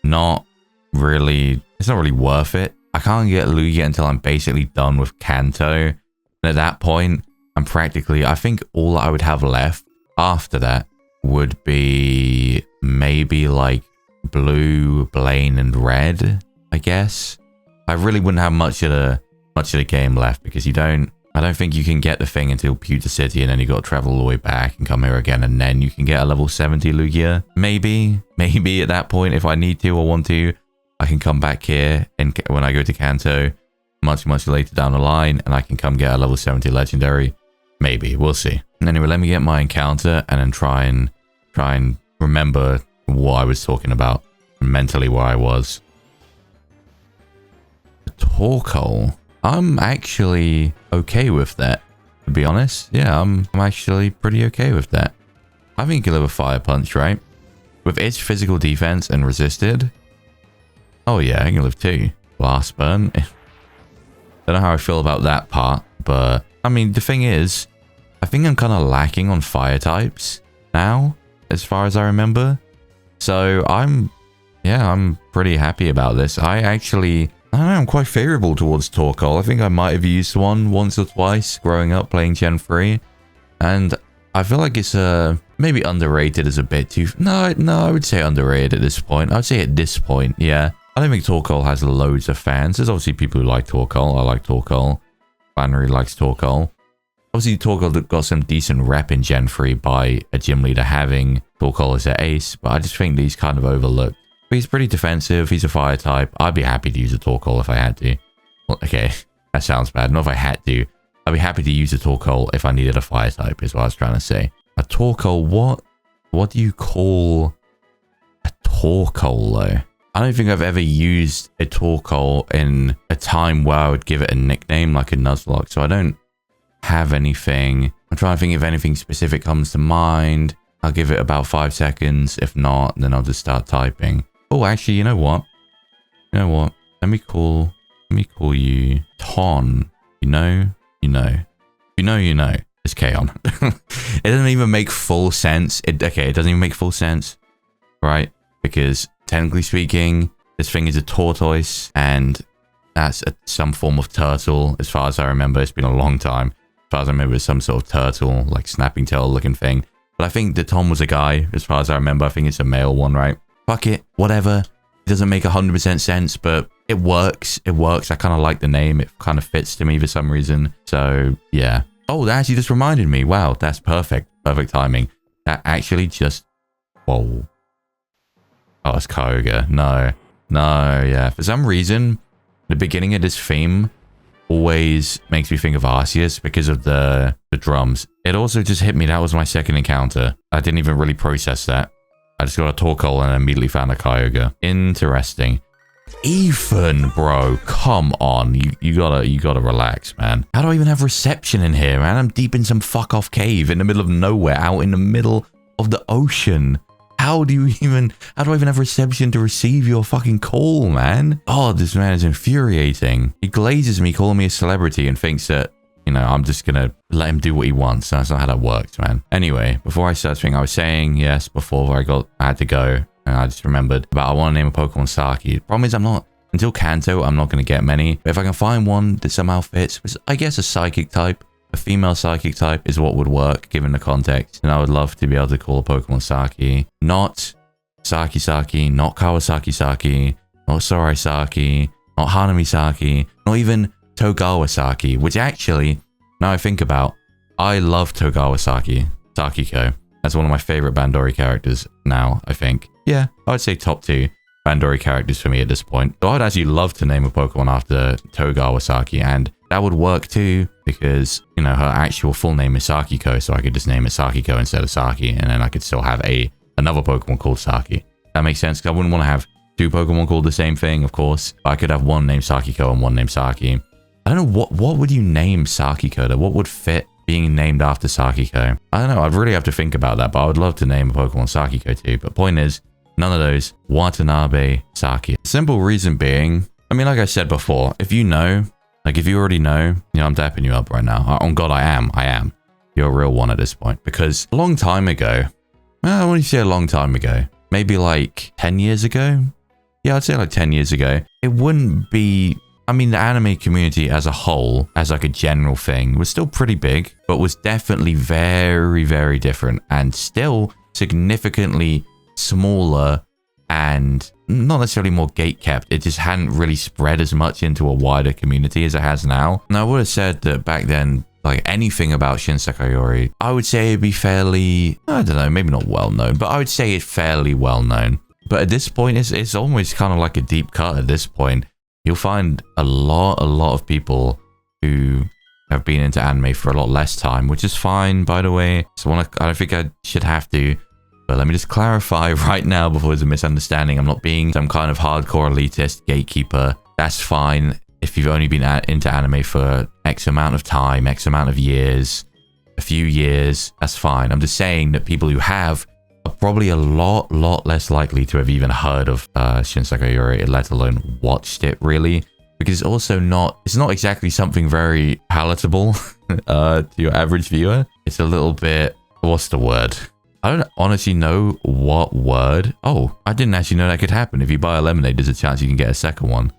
not really... It's not really worth it. I can't get Lugia until I'm basically done with Kanto. And at that point, I'm practically... I think all I would have left after that would be maybe like Blue, Blaine, and Red, I guess. I really wouldn't have much of the game left because you don't... I don't think you can get the thing until Pewter City and then you got to travel all the way back and come here again and then you can get a level 70 Lugia. Maybe at that point if I need to or want to, I can come back here and when I go to Kanto much later down the line and I can come get a level 70 Legendary. Maybe, we'll see. Anyway, let me get my encounter and then try and remember what I was talking about mentally where I was. Torkoal. I'm actually okay with that, to be honest. Yeah, I'm actually pretty okay with that. I think he'll have a Fire Punch, right? With its physical defense and resisted. Oh yeah, I can live 2. Blast Burn. Don't know how I feel about that part, but I mean, the thing is, I think I'm kind of lacking on fire types now, as far as I remember. So I'm pretty happy about this. I don't know, I'm quite favorable towards Torkoal. I think I might have used one once or twice growing up playing Gen 3. And I feel like it's maybe underrated as a bit too... No, I would say underrated at this point. I would say at this point, yeah. I don't think Torkoal has loads of fans. There's obviously people who like Torkoal. I like Torkoal. Flannery likes Torkoal. Obviously, Torkoal got some decent rep in Gen 3 by a gym leader having Torkoal as their ace. But I just think these kind of overlooked. But he's pretty defensive. He's a fire type. I'd be happy to use a Torkoal if I had to. Well, okay, that sounds bad. Not if I had to. I'd be happy to use a Torkoal if I needed a fire type, is what I was trying to say. A Torkoal, what do you call a Torkoal, though? I don't think I've ever used a Torkoal in a time where I would give it a nickname like a Nuzlocke. So I don't have anything. I'm trying to think if anything specific comes to mind. I'll give it about 5 seconds. If not, then I'll just start typing. Oh, actually, you know what? You know what? Let me call you Ton. You know. It's Kaon. It doesn't even make full sense. It doesn't even make full sense, right? Because technically speaking, this thing is a tortoise, and that's some form of turtle. As far as I remember, it's been a long time. As far as I remember, it's some sort of turtle, like snapping tail looking thing. But I think the Tom was a guy. As far as I remember, I think it's a male one, right? Fuck it, whatever. It doesn't make 100% sense, but it works. It works. I kind of like the name. It kind of fits to me for some reason. So yeah. Oh, that actually just reminded me. Wow, that's perfect. Perfect timing. That actually just... Whoa. Oh, it's Kyogre. No, yeah. For some reason, the beginning of this theme always makes me think of Arceus because of the drums. It also just hit me. That was my second encounter. I didn't even really process that. I just got a Torkoal and immediately found a Kyogre. Interesting. Ethan, bro, come on. You gotta relax, man. How do I even have reception in here, man? I'm deep in some fuck off cave in the middle of nowhere, out in the middle of the ocean. How do I even have reception to receive your fucking call, man? Oh, this man is infuriating. He glazes me calling me a celebrity and thinks that, you know, I'm just gonna let him do what he wants. That's not how that works, man. Anyway, before I start speaking, I was saying, yes, before I had to go, and I just remembered about I want to name a Pokemon Saki. The problem is until Kanto, I'm not going to get many. But if I can find one that somehow fits, I guess a psychic type, a female psychic type is what would work given the context. And I would love to be able to call a Pokemon Saki. Not Saki, not Kawasaki Saki, not Sorai Saki, not Hanami Saki, not even Togawa Saki, which actually, now I think about, I love Togawa Saki, Sakiko. That's one of my favorite Bandori characters now, I think. Yeah, I would say top 2 Bandori characters for me at this point. So I'd actually love to name a Pokemon after Togawa Saki, and that would work too, because, you know, her actual full name is Sakiko, so I could just name it Sakiko instead of Saki, and then I could still have another Pokemon called Saki. That makes sense, because I wouldn't want to have 2 Pokemon called the same thing, of course. I could have one named Sakiko and one named Saki. I don't know, what would you name Sakiko though? What would fit being named after Sakiko? I don't know, I'd really have to think about that, but I would love to name a Pokemon Sakiko too. But point is, none of those. Watanabe Saki. Simple reason being, I mean, like I said before, if you know, like if you already know, you know, I'm dapping you up right now. On God, I am. You're a real one at this point. Because a long time ago, well, I want to say a long time ago, maybe like 10 years ago. Yeah, I'd say like 10 years ago. It wouldn't be... I mean, the anime community as a whole, as like a general thing, was still pretty big, but was definitely very, very different and still significantly smaller and not necessarily more gate-kept. It just hadn't really spread as much into a wider community as it has now. And I would have said that back then, like anything about Shin Sakayori, I would say it'd be fairly, I don't know, maybe not well-known, but I would say it's fairly well-known. But at this point, it's almost kind of like a deep cut at this point. You'll find a lot of people who have been into anime for a lot less time, which is fine, by the way. So I don't think I should have to, but let me just clarify right now before there's a misunderstanding. I'm not being some kind of hardcore elitist gatekeeper. That's fine if you've only been into anime for X amount of time, X amount of years, a few years. That's fine. I'm just saying that people who have are probably a lot less likely to have even heard of Shin Sakayori, let alone watched it, really. Because it's not exactly something very palatable to your average viewer. It's a little bit, what's the word? I don't honestly know what word. Oh, I didn't actually know that could happen. If you buy a lemonade, there's a chance you can get a second one.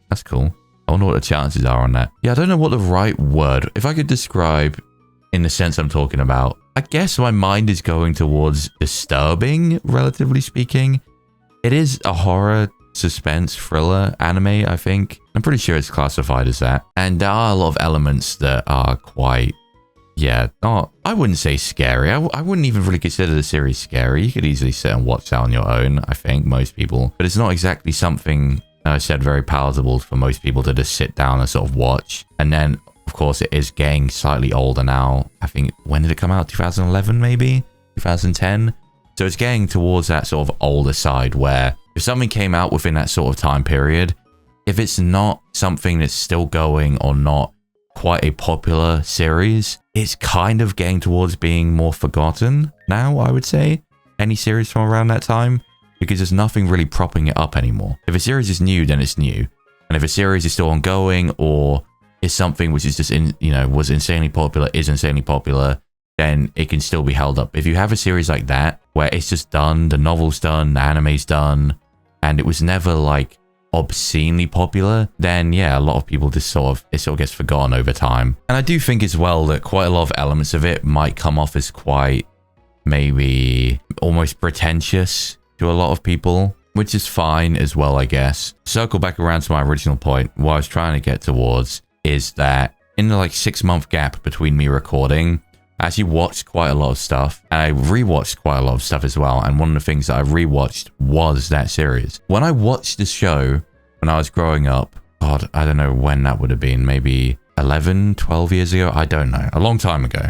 That's cool. I wonder what the chances are on that. Yeah, I don't know what the right word, if I could describe in the sense I'm talking about. I guess my mind is going towards disturbing, relatively speaking. It is a horror, suspense, thriller anime, I think. I'm pretty sure it's classified as that. And there are a lot of elements that are quite, yeah, not, I wouldn't say scary. I wouldn't even really consider the series scary. You could easily sit and watch that on your own, I think, most people. But it's not exactly something, I said, very palatable for most people to just sit down and sort of watch. And then, of course, it is getting slightly older now. I think, when did it come out? 2011, maybe? 2010? So it's getting towards that sort of older side where If something came out within that sort of time period, if it's not something that's still going or not quite a popular series, it's kind of getting towards being more forgotten now, I would say. Any series from around that time, because there's nothing really propping it up anymore. If a series is new, then it's new. And if a series is still ongoing or is something which is just, was insanely popular, is insanely popular, then it can still be held up. If you have a series like that, where it's just done, the novel's done, the anime's done, and it was never like obscenely popular, then yeah, a lot of people just it sort of gets forgotten over time. And I do think as well that quite a lot of elements of it might come off as quite maybe almost pretentious to a lot of people, which is fine as well, I guess. Circle back around to my original point. What I was trying to get towards is that in the like 6-month gap between me recording, I actually watched quite a lot of stuff, and I rewatched quite a lot of stuff as well. And one of the things that I rewatched was that series. When I watched the show when I was growing up, God, I don't know when that would have been, maybe 11, 12 years ago. I don't know. A long time ago.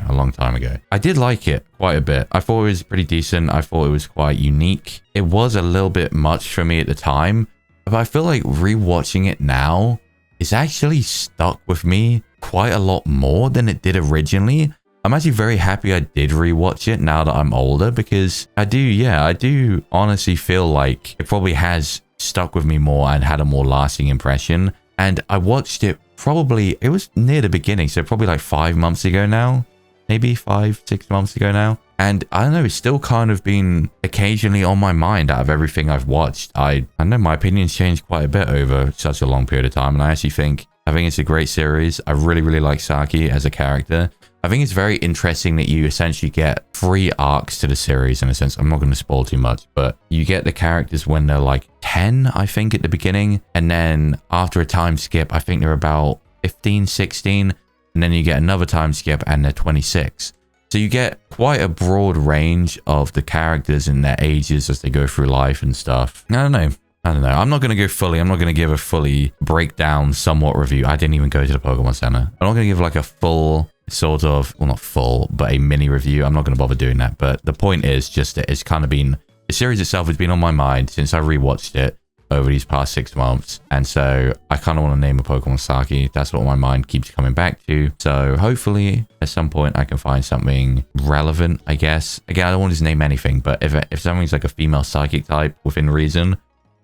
I did like it quite a bit. I thought it was pretty decent. I thought it was quite unique. It was a little bit much for me at the time, but I feel like rewatching it now, it's actually stuck with me quite a lot more than it did originally. I'm actually very happy I did rewatch it now that I'm older, because I do honestly feel like it probably has stuck with me more and had a more lasting impression. And I watched it it was near the beginning, so probably like 5 months ago now, maybe 5-6 months ago now. And I don't know, it's still kind of been occasionally on my mind out of everything I've watched. I know my opinions changed quite a bit over such a long period of time, and I think it's a great series. I really, really like Saki as a character. I think it's very interesting that you essentially get 3 arcs to the series in a sense. I'm not going to spoil too much, but you get the characters when they're like 10, I think, at the beginning. And then after a time skip, I think they're about 15, 16. And then you get another time skip and they're 26. So you get quite a broad range of the characters and their ages as they go through life and stuff. I don't know. I'm not going to give a fully breakdown, somewhat review. I didn't even go to the Pokemon Center. I'm not going to give like a full sort of, well, not full, but a mini review. I'm not going to bother doing that. But the point is just that it's kind of been, the series itself has been on my mind since I rewatched it over these past 6 months. And so I kind of want to name a Pokemon Saki. That's what my mind keeps coming back to. So hopefully at some point I can find something relevant, I guess. Again, I don't want to just name anything, but if something's like a female psychic type within reason,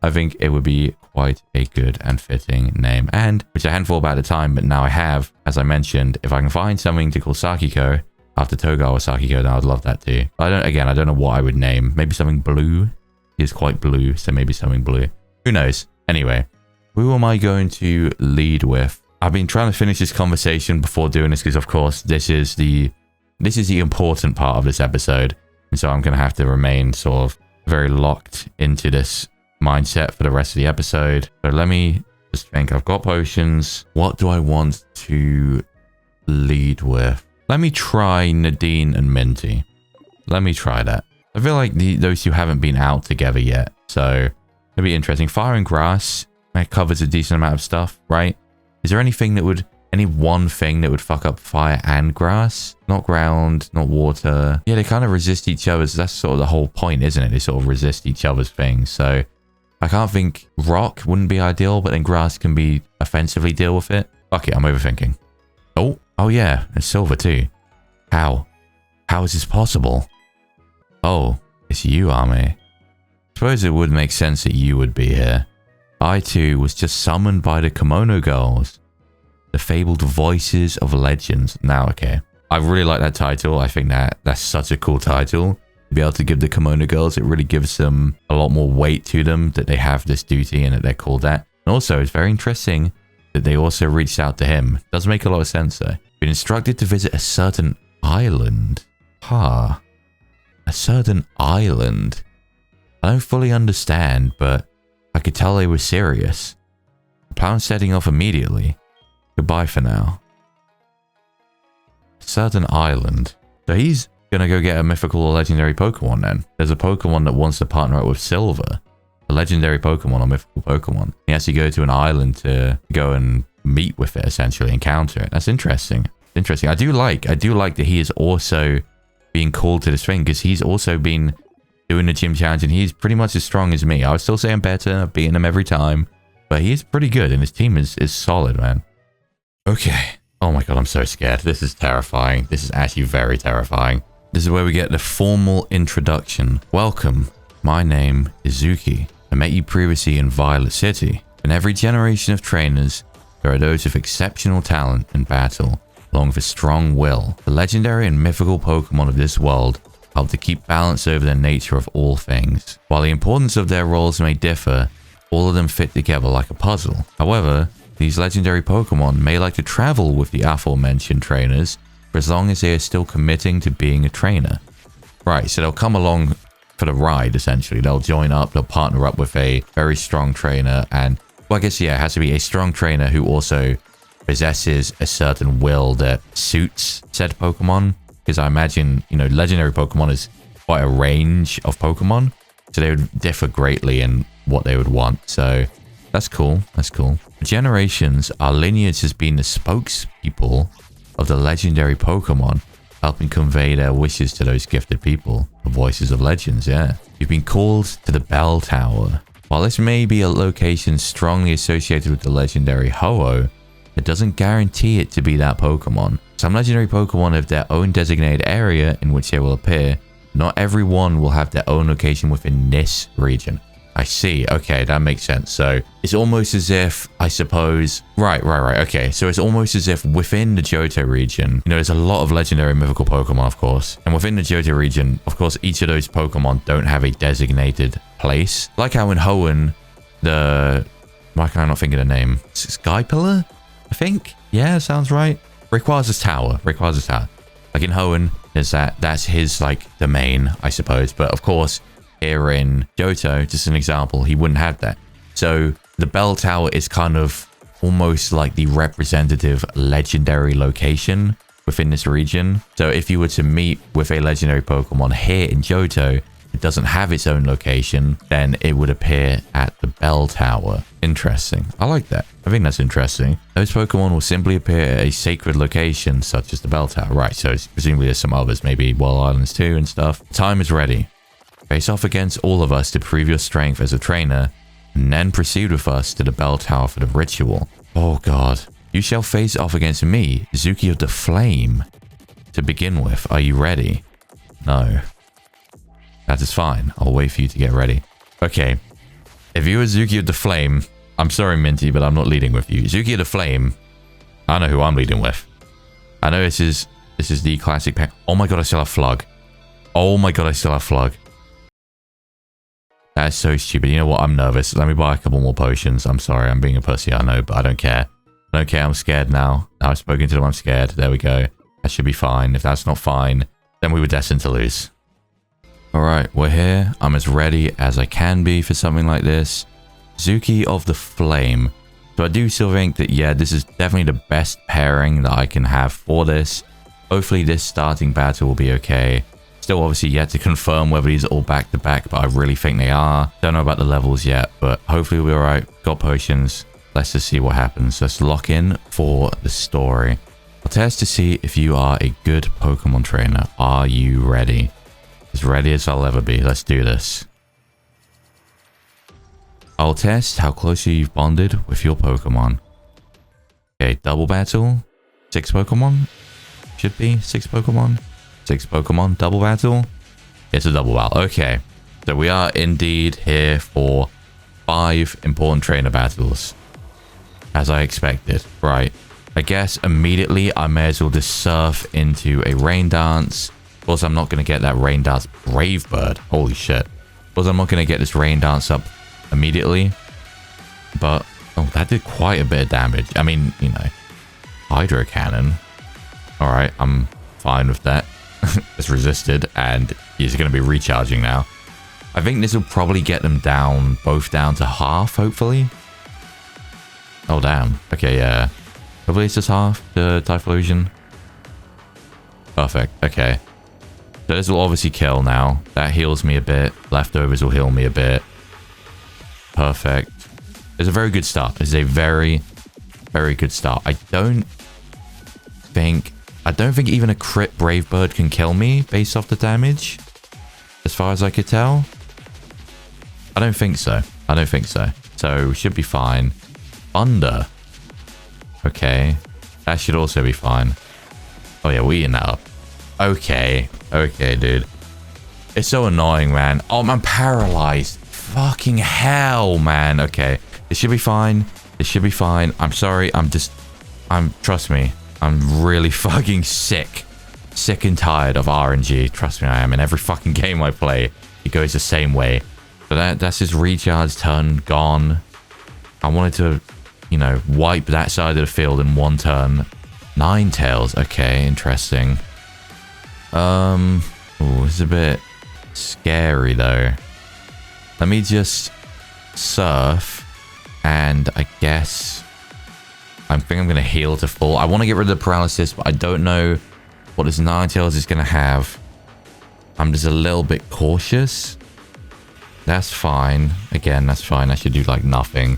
I think it would be quite a good and fitting name, and which I hadn't thought about at the time, but now I have. As I mentioned, if I can find something to call Sakiko after Togawa Sakiko, then I'd love that too. I don't know what I would name. Maybe something blue. He is quite blue, so maybe something blue. Who knows? Anyway, who am I going to lead with? I've been trying to finish this conversation before doing this because, of course, this is the important part of this episode, and so I'm going to have to remain sort of very locked into this mindset for the rest of the episode. So let me just think. I've got potions. What do I want to lead with? Let me try Nadine and Minty. Let me try that. I feel like those two haven't been out together yet, so it'll be interesting. Fire and grass, that covers a decent amount of stuff, right? Is there any one thing that would fuck up fire and grass? Not ground, not water. Yeah, they kind of resist each other's. That's sort of the whole point, isn't it? They sort of resist each other's things. So I can't think. Rock wouldn't be ideal, but then grass can be offensively deal with it. Fuck it, I'm overthinking. Oh yeah, it's silver too. How is this possible? Oh, it's you, Ame. Suppose it would make sense that you would be here. I too was just summoned by the Kimono Girls, the fabled voices of legends. Now, okay, I really like that title. I think that's such a cool title. To be able to give the Kimono Girls, it really gives them a lot more weight to them, that they have this duty and that they're called that. And also, it's very interesting that they also reached out to him. Does make a lot of sense though. Been instructed to visit a certain island. A certain island. I don't fully understand, but I could tell they were serious. I plan on setting off immediately. Goodbye for now. Certain island. So he's gonna go get a mythical or legendary Pokemon then. There's a Pokemon that wants to partner up with Silver. A legendary Pokemon or mythical Pokemon. He has to go to an island to go and meet with it, essentially, encounter it. That's interesting. Interesting. I do like that he is also being called to this thing, because he's also been doing the gym challenge, and he's pretty much as strong as me. I would still say I'm better. I've beaten him every time. But he's pretty good, and his team is solid, man. Okay. Oh my god, I'm so scared. This is terrifying. This is actually very terrifying. This is where we get the formal introduction. Welcome. My name is Zuki. I met you previously in Violet City. In every generation of trainers, there are those with exceptional talent in battle, along with a strong will. The legendary and mythical Pokemon of this world help to keep balance over the nature of all things. While the importance of their roles may differ, all of them fit together like a puzzle. However, these legendary Pokemon may like to travel with the aforementioned trainers for as long as they are still committing to being a trainer. Right, so they'll come along for the ride, essentially. They'll join up, they'll partner up with a very strong trainer, and, well, I guess, yeah, it has to be a strong trainer who also possesses a certain will that suits said Pokemon. Because I imagine, you know, legendary Pokemon is quite a range of Pokemon, so they would differ greatly in what they would want. So that's cool. That's cool. For generations, our lineage has been the spokespeople of the legendary Pokemon, helping convey their wishes to those gifted people. The voices of legends, yeah. You've been called to the Bell Tower. While this may be a location strongly associated with the legendary Ho-Oh, it doesn't guarantee it to be that Pokemon. Some legendary Pokemon have their own designated area in which they will appear. Not everyone will have their own location within this region. I see. Okay, that makes sense. So it's almost as if, I suppose... Right. Okay, so it's almost as if within the Johto region, you know, there's a lot of legendary mythical Pokemon, of course. And within the Johto region, of course, each of those Pokemon don't have a designated place. Like how in Hoenn, the... Why can I not think of the name? Sky Pillar? I think? Yeah, sounds right. Rayquaza's Tower. Rayquaza's Tower. Like in Hoenn, there's that. That's his, like, domain, I suppose. But, of course... Here in Johto, just an example, he wouldn't have that. So the Bell Tower is kind of almost like the representative legendary location within this region. So if you were to meet with a legendary Pokemon here in Johto, it doesn't have its own location, then it would appear at the Bell Tower. Interesting. I like that. I think that's interesting. Those Pokemon will simply appear at a sacred location, such as the Bell Tower. Right, so presumably there's some others, maybe Wild Islands too and stuff. Time is ready. Face off against all of us to prove your strength as a trainer, and then proceed with us to the Bell Tower for the ritual. Oh god. You shall face off against me, Zuki of the Flame. To begin with, are you ready? No. That is fine. I'll wait for you to get ready. Okay. If you are Zuki of the Flame, I'm sorry, Minty, but I'm not leading with you. Zuki of the Flame, I know who I'm leading with. I know this is the classic pack. Oh my god, I still have Flug. Oh my god, I still have Flug. That's so stupid. You know what? I'm nervous. Let me buy a couple more potions. I'm sorry. I'm being a pussy. I know, but I don't care. I don't care. I'm scared now. I've spoken to them. I'm scared. There we go. That should be fine. If that's not fine, then we were destined to lose. Alright, we're here. I'm as ready as I can be for something like this. Zuki of the Flame. So I do still think that, yeah, this is definitely the best pairing that I can have for this. Hopefully this starting battle will be okay. Still obviously yet to confirm whether these are all back to back, but I really think they are. Don't know about the levels yet, but hopefully we'll be alright. Got potions. Let's just see what happens. Let's lock in for the story. I'll test to see if you are a good Pokemon trainer. Are you ready? As ready as I'll ever be. Let's do this. I'll test how closely you've bonded with your Pokemon. Okay, double battle. 6 Pokemon. Should be 6 Pokemon. 6 Pokemon, double battle. It's a double battle. Okay. So we are indeed here for 5 important trainer battles. As I expected. Right. I guess immediately I may as well just surf into a rain dance. Of course, I'm not going to get that rain dance Brave Bird. Holy shit. Of course, I'm not going to get this rain dance up immediately. But, oh, that did quite a bit of damage. I mean, you know, Hydro Cannon. Alright, I'm fine with that. It's resisted, and he's going to be recharging now. I think this will probably get them down, both down to half, hopefully. Oh, damn. Okay, yeah. Hopefully it's just half the Typhlosion. Perfect. Okay. So this will obviously kill now. That heals me a bit. Leftovers will heal me a bit. Perfect. It's a very good start. It's a very, very good start. I don't think even a crit Brave Bird can kill me based off the damage. as far as I could tell. I don't think so. I don't think so. So we should be fine. Thunder. Okay. That should also be fine. Oh yeah, we're eating that up. Okay. Okay, dude. It's so annoying, man. Oh, I'm paralyzed. Fucking hell, man. Okay. It should be fine. It should be fine. I'm sorry. Trust me. I'm really fucking sick. Sick and tired of RNG. Trust me, I am. In every fucking game I play, it goes the same way. But that's his recharge turn gone. I wanted to, you know, wipe that side of the field in one turn. Ninetales. Okay, interesting. Ooh, this is a bit scary though. Let me just surf, and I guess I think I'm gonna heal to full. I want to get rid of the paralysis, but I don't know what this Ninetales is gonna have. I'm just a little bit cautious. That's fine. Again, that's fine. I should do like nothing.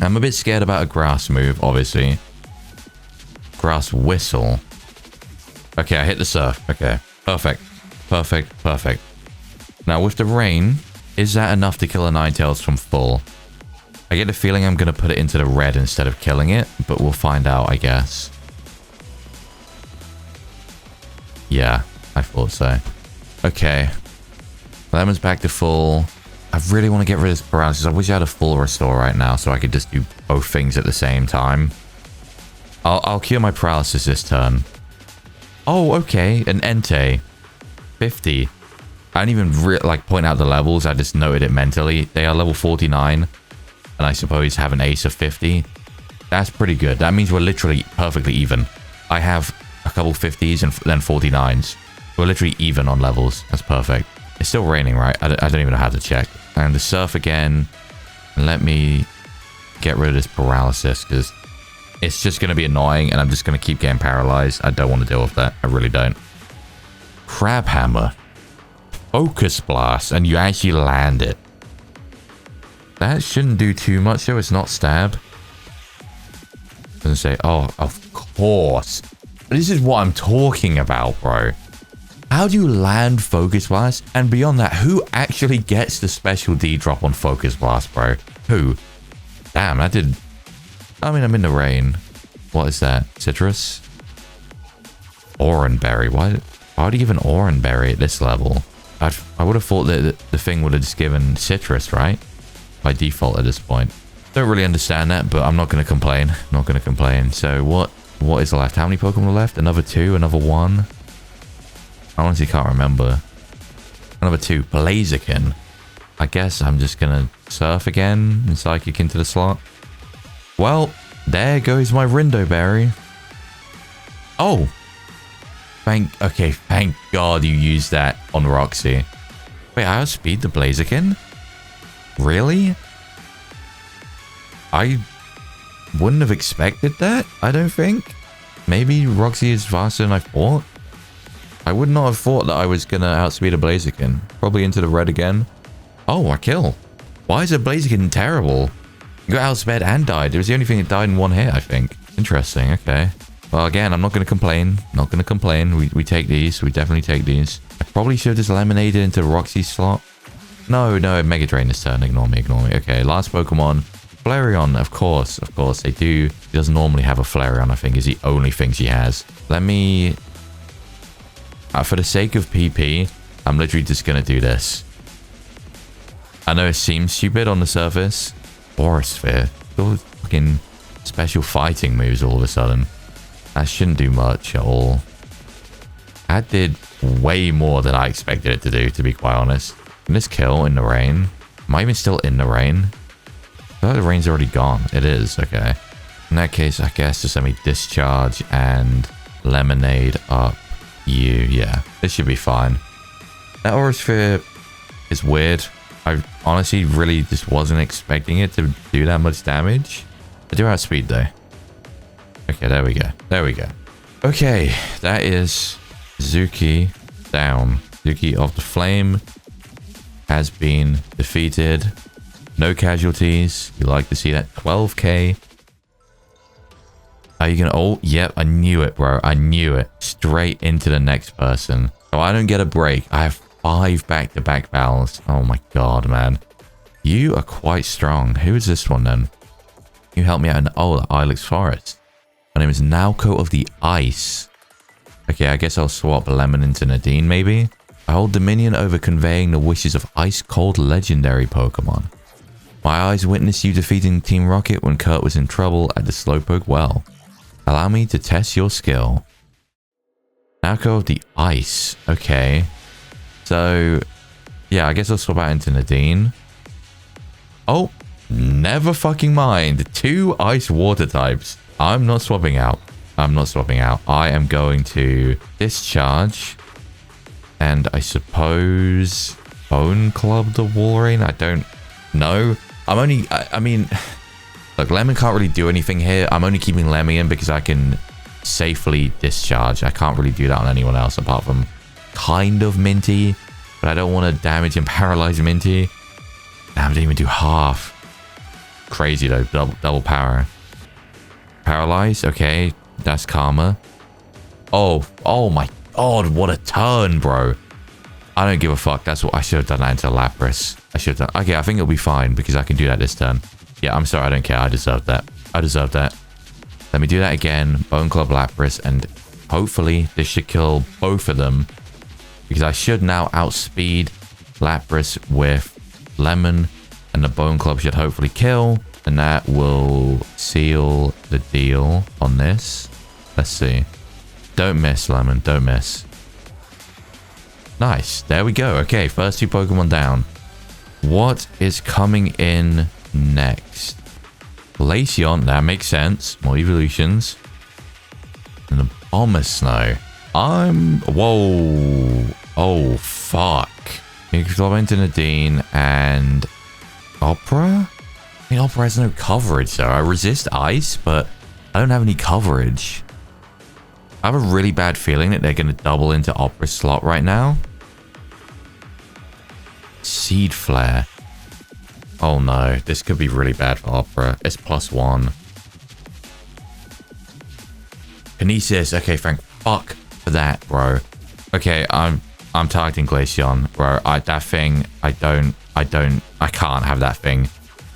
I'm a bit scared about a grass move, obviously. Grass whistle. Okay, I hit the surf. Okay, perfect. Perfect, perfect. Now with the rain, is that enough to kill a Ninetales from full? I get the feeling I'm going to put it into the red instead of killing it, but we'll find out, I guess. Yeah, I thought so. Okay. Lemon's back to full. I really want to get rid of this paralysis. I wish I had a full restore right now so I could just do both things at the same time. I'll cure my paralysis this turn. Oh, okay. An Entei. 50. I don't even like point out the levels. I just noted it mentally. They are level 49. And I suppose have an ace of 50. That's pretty good. That means we're literally perfectly even. I have a couple 50s and then 49s. We're literally even on levels. That's perfect. It's still raining, right? I don't even know how to check. And the surf again. Let me get rid of this paralysis because it's just going to be annoying and I'm just going to keep getting paralyzed. I don't want to deal with that. I really don't. Crab hammer. Focus blast. And you actually land it. That shouldn't do too much though. It's not stab. Doesn't say, oh, of course. This is what I'm talking about, bro. How do you land Focus Blast? And beyond that, who actually gets the special D drop on Focus Blast, bro? Who? Damn, that did... I mean, I'm in the rain. What is that? Citrus? Oranberry. Why would you give an Oranberry at this level? I would have thought that the thing would have just given Citrus, right? By default at this point. Don't really understand that, but I'm not going to complain. Not going to complain. So what is left? How many Pokemon are left? Another 2? Another 1? I honestly can't remember. Another 2. Blaziken. I guess I'm just going to surf again and Psychic into the slot. Well, there goes my Rindo Berry. Oh. Okay, thank God you used that on Roxy. Wait, I outspeed the Blaziken? Really? I wouldn't have expected that, I don't think. Maybe Roxy is faster than I thought. I would not have thought that I was going to outspeed a Blaziken. Probably into the red again. Oh, I kill. Why is a Blaziken terrible? You got outsped and died. It was the only thing that died in one hit, I think. Interesting, okay. Well, again, I'm not going to complain. Not going to complain. We take these. We definitely take these. I probably should have just eliminated into Roxy's slot. No, Mega Drain this turn. Ignore me, ignore me. Okay, last Pokemon. Flareon, of course, they do. She doesn't normally have a Flareon, I think, is the only thing she has. Let me... for the sake of PP, I'm literally just going to do this. I know it seems stupid on the surface. Borosphere. All fucking special fighting moves all of a sudden. That shouldn't do much at all. That did way more than I expected it to do, to be quite honest. Can this kill in the rain? Am I even still in the rain? I feel like the rain's already gone. It is, okay. In that case, I guess just let me discharge and lemonade up you. Yeah, this should be fine. That Aurasphere is weird. I honestly really just wasn't expecting it to do that much damage. I do outspeed though. Okay, there we go. There we go. Okay, that is Zuki down. Zuki of the Flame has been defeated. No casualties. You like to see that. 12k. Are you gonna... Oh, yep, I knew it, bro. I knew it. Straight into the next person. So I don't get a break. I have 5 back-to-back battles. Oh my god, man. You are quite strong. Who is this one then? You help me out in the Ilex Forest. My name is Nalco of the Ice. Okay, I guess I'll swap Lemon into Nadine, maybe? I hold dominion over conveying the wishes of ice-cold legendary Pokemon. My eyes witnessed you defeating Team Rocket when Kurt was in trouble at the Slowpoke Well. Allow me to test your skill. Nalco of the Ice. Okay. So, yeah, I guess I'll swap out into Nadine. Oh, never fucking mind. 2 ice water types. I'm not swapping out. I'm not swapping out. I am going to discharge. And I suppose Bone Club the Walrein. I don't know. I mean, look, Lemon can't really do anything here. I'm only keeping Lemian because I can safely discharge. I can't really do that on anyone else apart from kind of Minty. But I don't want to damage and paralyze Minty. Damn, I didn't even do half. Crazy though. Double power. Paralyze. Okay. That's Karma. Oh my god. What a turn, bro. I don't give a fuck. That's what I should have done that into Lapras. I should have done. Okay, I think it'll be fine because I can do that this turn. Yeah, I'm sorry. I don't care. I deserve that. I deserve that. Let me do that again. Bone Club Lapras. And hopefully this should kill both of them. Because I should now outspeed Lapras with Lemon. And the Bone Club should hopefully kill. And that will seal the deal on this. Let's see. Don't miss, Lemon. Don't miss. Nice. There we go. Okay, first 2 Pokemon down. What is coming in next? Glaceon. That makes sense. More evolutions. And the Bomber Snow. Whoa. Oh, fuck. You can flop into Nadine and Opera? I mean, Opera has no coverage, so I resist ice, but I don't have any coverage. I have a really bad feeling that they're going to double into Opera's slot right now. Seed Flare. Oh no, this could be really bad for Opera. It's +1. Kinesis. Okay, thank fuck for that, bro. Okay, I'm targeting Glaceon, bro. That thing, I can't have that thing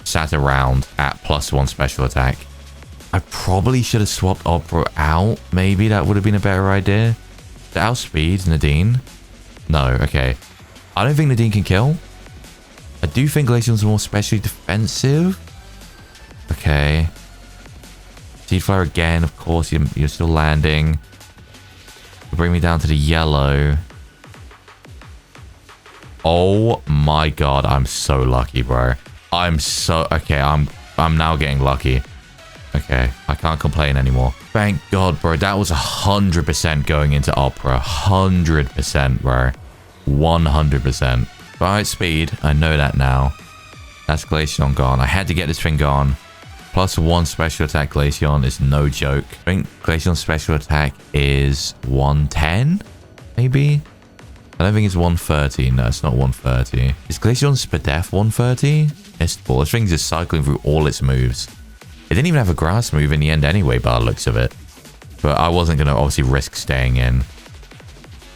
sat around at +1 special attack. I probably should have swapped Opera out. Maybe that would have been a better idea. The outspeed Nadine. No, okay. I don't think Nadine can kill. I do think Glaceon's more specially defensive. Okay. Seed Flare again, of course. You're still landing. Bring me down to the yellow. Oh my god, I'm so lucky, bro. Okay, I'm now getting lucky. Okay, I can't complain anymore. Thank god, bro. That was 100% going into Opera. 100%, bro. 100%. Alright, speed. I know that now. That's Glaceon gone. I had to get this thing gone. +1 special attack Glaceon is no joke. I think Glaceon's special attack is 110? Maybe? I don't think it's 130. No, it's not 130. Is Glaceon's Spadef 130? Mist Ball. This thing's just cycling through all its moves. It didn't even have a grass move in the end anyway, by the looks of it. But I wasn't going to obviously risk staying in.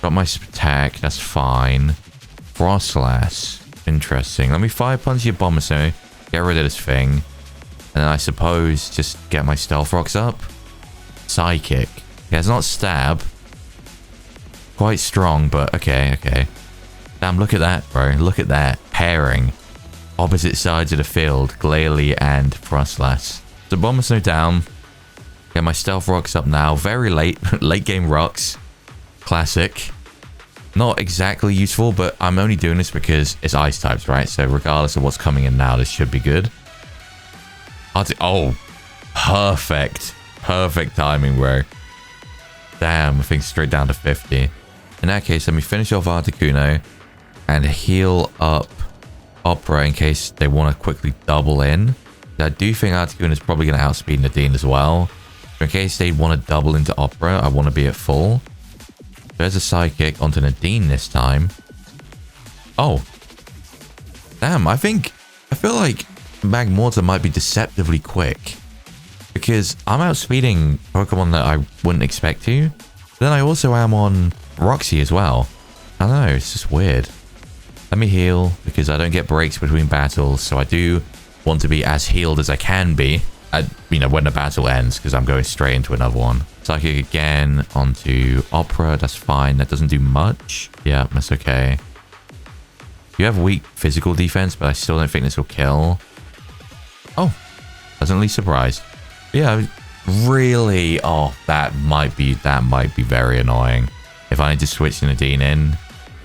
Got my attack. That's fine. Frostlass. Interesting. Let me Fire Punch your Bomber Snow. Get rid of this thing. And then I suppose just get my Stealth Rocks up. Psychic. Yeah, it's not Stab. Quite strong, but okay. Damn, look at that, bro. Look at that. Pairing. Opposite sides of the field. Glalie and Frostlass. So Bomber Snow down. Get my Stealth Rocks up now. Very late. Late game rocks. Classic. Not exactly useful, but I'm only doing this because it's ice types, right? So regardless of what's coming in now, this should be good. Oh, perfect. Perfect timing, bro. Damn, I think straight down to 50. In that case, let me finish off Articuno and heal up Opera in case they want to quickly double in. I do think Articuno is probably going to outspeed Nadine as well. So in case they want to double into Opera, I want to be at full. There's a Psychic onto Nadine this time. Oh. Damn, I feel like Magmortar might be deceptively quick. Because I'm outspeeding Pokemon that I wouldn't expect to. But then I also am on Roxy as well. I don't know, it's just weird. Let me heal because I don't get breaks between battles. So I do want to be as healed as I can be, when the battle ends, because I'm going straight into another one. Psychic again onto Opera. That's fine. That doesn't do much. Yeah, that's okay. You have weak physical defense, but I still don't think this will kill. Oh, pleasantly surprised. Yeah, really. Oh, that might be very annoying. If I need to switch Nadine in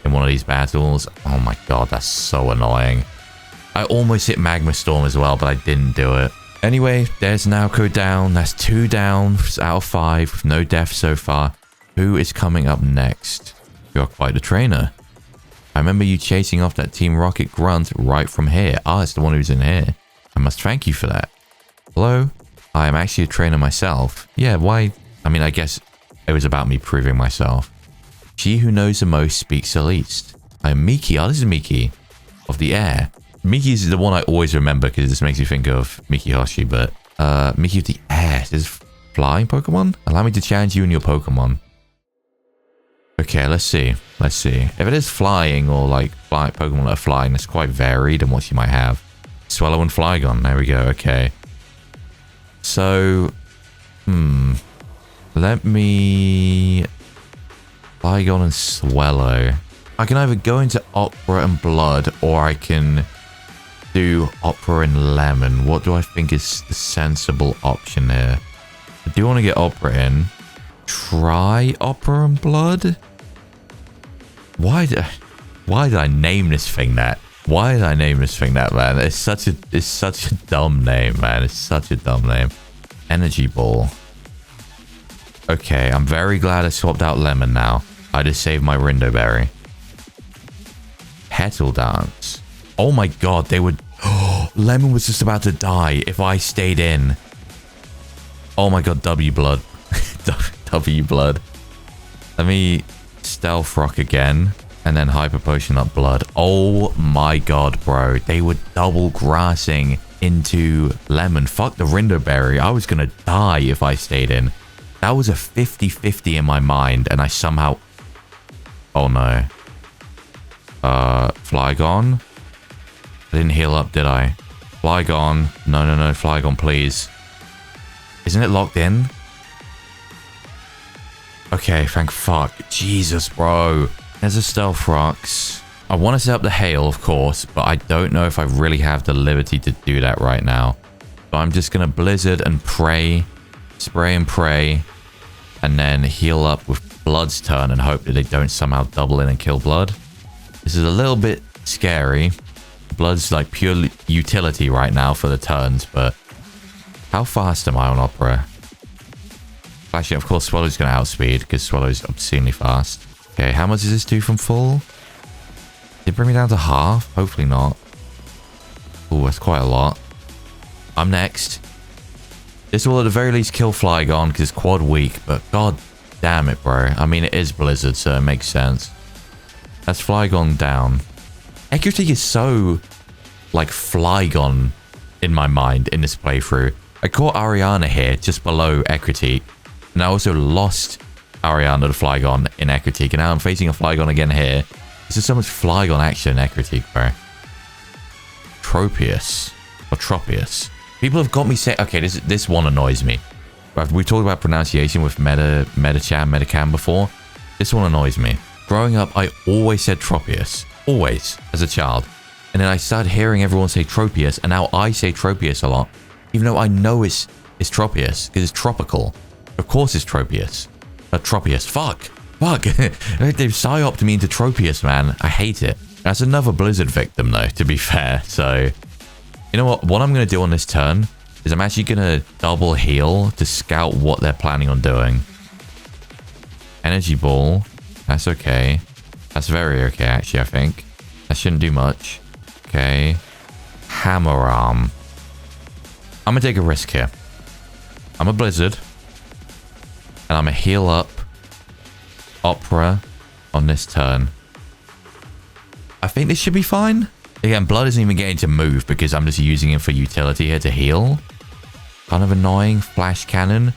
one of these battles. Oh my god, that's so annoying. I almost hit Magma Storm as well, but I didn't do it. Anyway, there's Naoko down. That's 2 down out of 5 with no deaths so far. Who is coming up next? You're quite the trainer. I remember you chasing off that Team Rocket grunt right from here. Ah, it's the one who's in here. I must thank you for that. Hello? I am actually a trainer myself. Yeah, why? I mean, I guess it was about me proving myself. She who knows the most speaks the least. I am Miki. Oh, this is Miki of the air. Miki is the one I always remember because this makes me think of Miki Hoshi, but Miki of the air. Is this flying Pokemon? Allow me to challenge you and your Pokemon. Okay, let's see. Let's see. If it is flying or like Pokemon that are flying, it's quite varied in what you might have. Swallow and Flygon. There we go. Okay. So, let me Flygon and Swallow. I can either go into Opera and Blood, or I can do Opera and Lemon. What do I think is the sensible option here? I do want to get Opera in. Try Opera and Blood? Why did I name this thing that? Why did I name this thing that, man? It's such a dumb name, man. It's such a dumb name. Energy Ball. Okay, I'm very glad I swapped out Lemon now. I just saved my Rindoberry. Petal Dance. Oh my god, they would... Lemon was just about to die if I stayed in. Oh my god, W Blood. W Blood. Let me Stealth Rock again. And then Hyper Potion up Blood. Oh my god, bro. They were double grassing into Lemon. Fuck the Rindoberry. I was gonna die if I stayed in. That was a 50-50 in my mind. And I somehow... Oh no. Flygon. I didn't heal up, did I? Flygon. No, no, no. Flygon, please. Isn't it locked in? Okay, thank fuck. Jesus, bro. There's a Stealth Rocks. I want to set up the Hail, of course, but I don't know if I really have the liberty to do that right now. So I'm just going to Blizzard and pray. Spray and pray. And then heal up with Blood's turn and hope that they don't somehow double in and kill Blood. This is a little bit scary. Blood's like pure utility right now for the turns, but how fast am I on Opera? Actually, of course, Swallow's going to outspeed because Swallow's obscenely fast. Okay, how much does this do from full? Did it bring me down to half? Hopefully not. Oh, that's quite a lot. I'm next. This will at the very least kill Flygon because it's quad weak, but god damn it, bro. I mean, it is Blizzard, so it makes sense. That's Flygon down. Equity is so, like, Flygon in my mind in this playthrough. I caught Ariana here, just below Equity. And I also lost Ariana to Flygon in Equity. And now I'm facing a Flygon again here. There's just so much Flygon action in Equity, bro. Tropius. Or Tropius. People have got me saying... Okay, this one annoys me. We talked about pronunciation with Metacam before. This one annoys me. Growing up, I always said Tropius. Always. As a child. And then I started hearing everyone say Tropius. And now I say Tropius a lot. Even though I know it's Tropius. Because it's tropical. Of course it's Tropius. Tropius. Fuck. Fuck. They've psyoped me into Tropius, man. I hate it. That's another Blizzard victim, though, to be fair. So, you know what? What I'm going to do on this turn is I'm actually going to double heal to scout what they're planning on doing. Energy Ball. That's okay. That's very okay, actually, I think. That shouldn't do much. Okay. Hammer Arm. I'm going to take a risk here. I'm a Blizzard. And I'm going to heal up Opera on this turn. I think this should be fine. Again, Blood isn't even getting to move because I'm just using him for utility here to heal. Kind of annoying. Flash Cannon.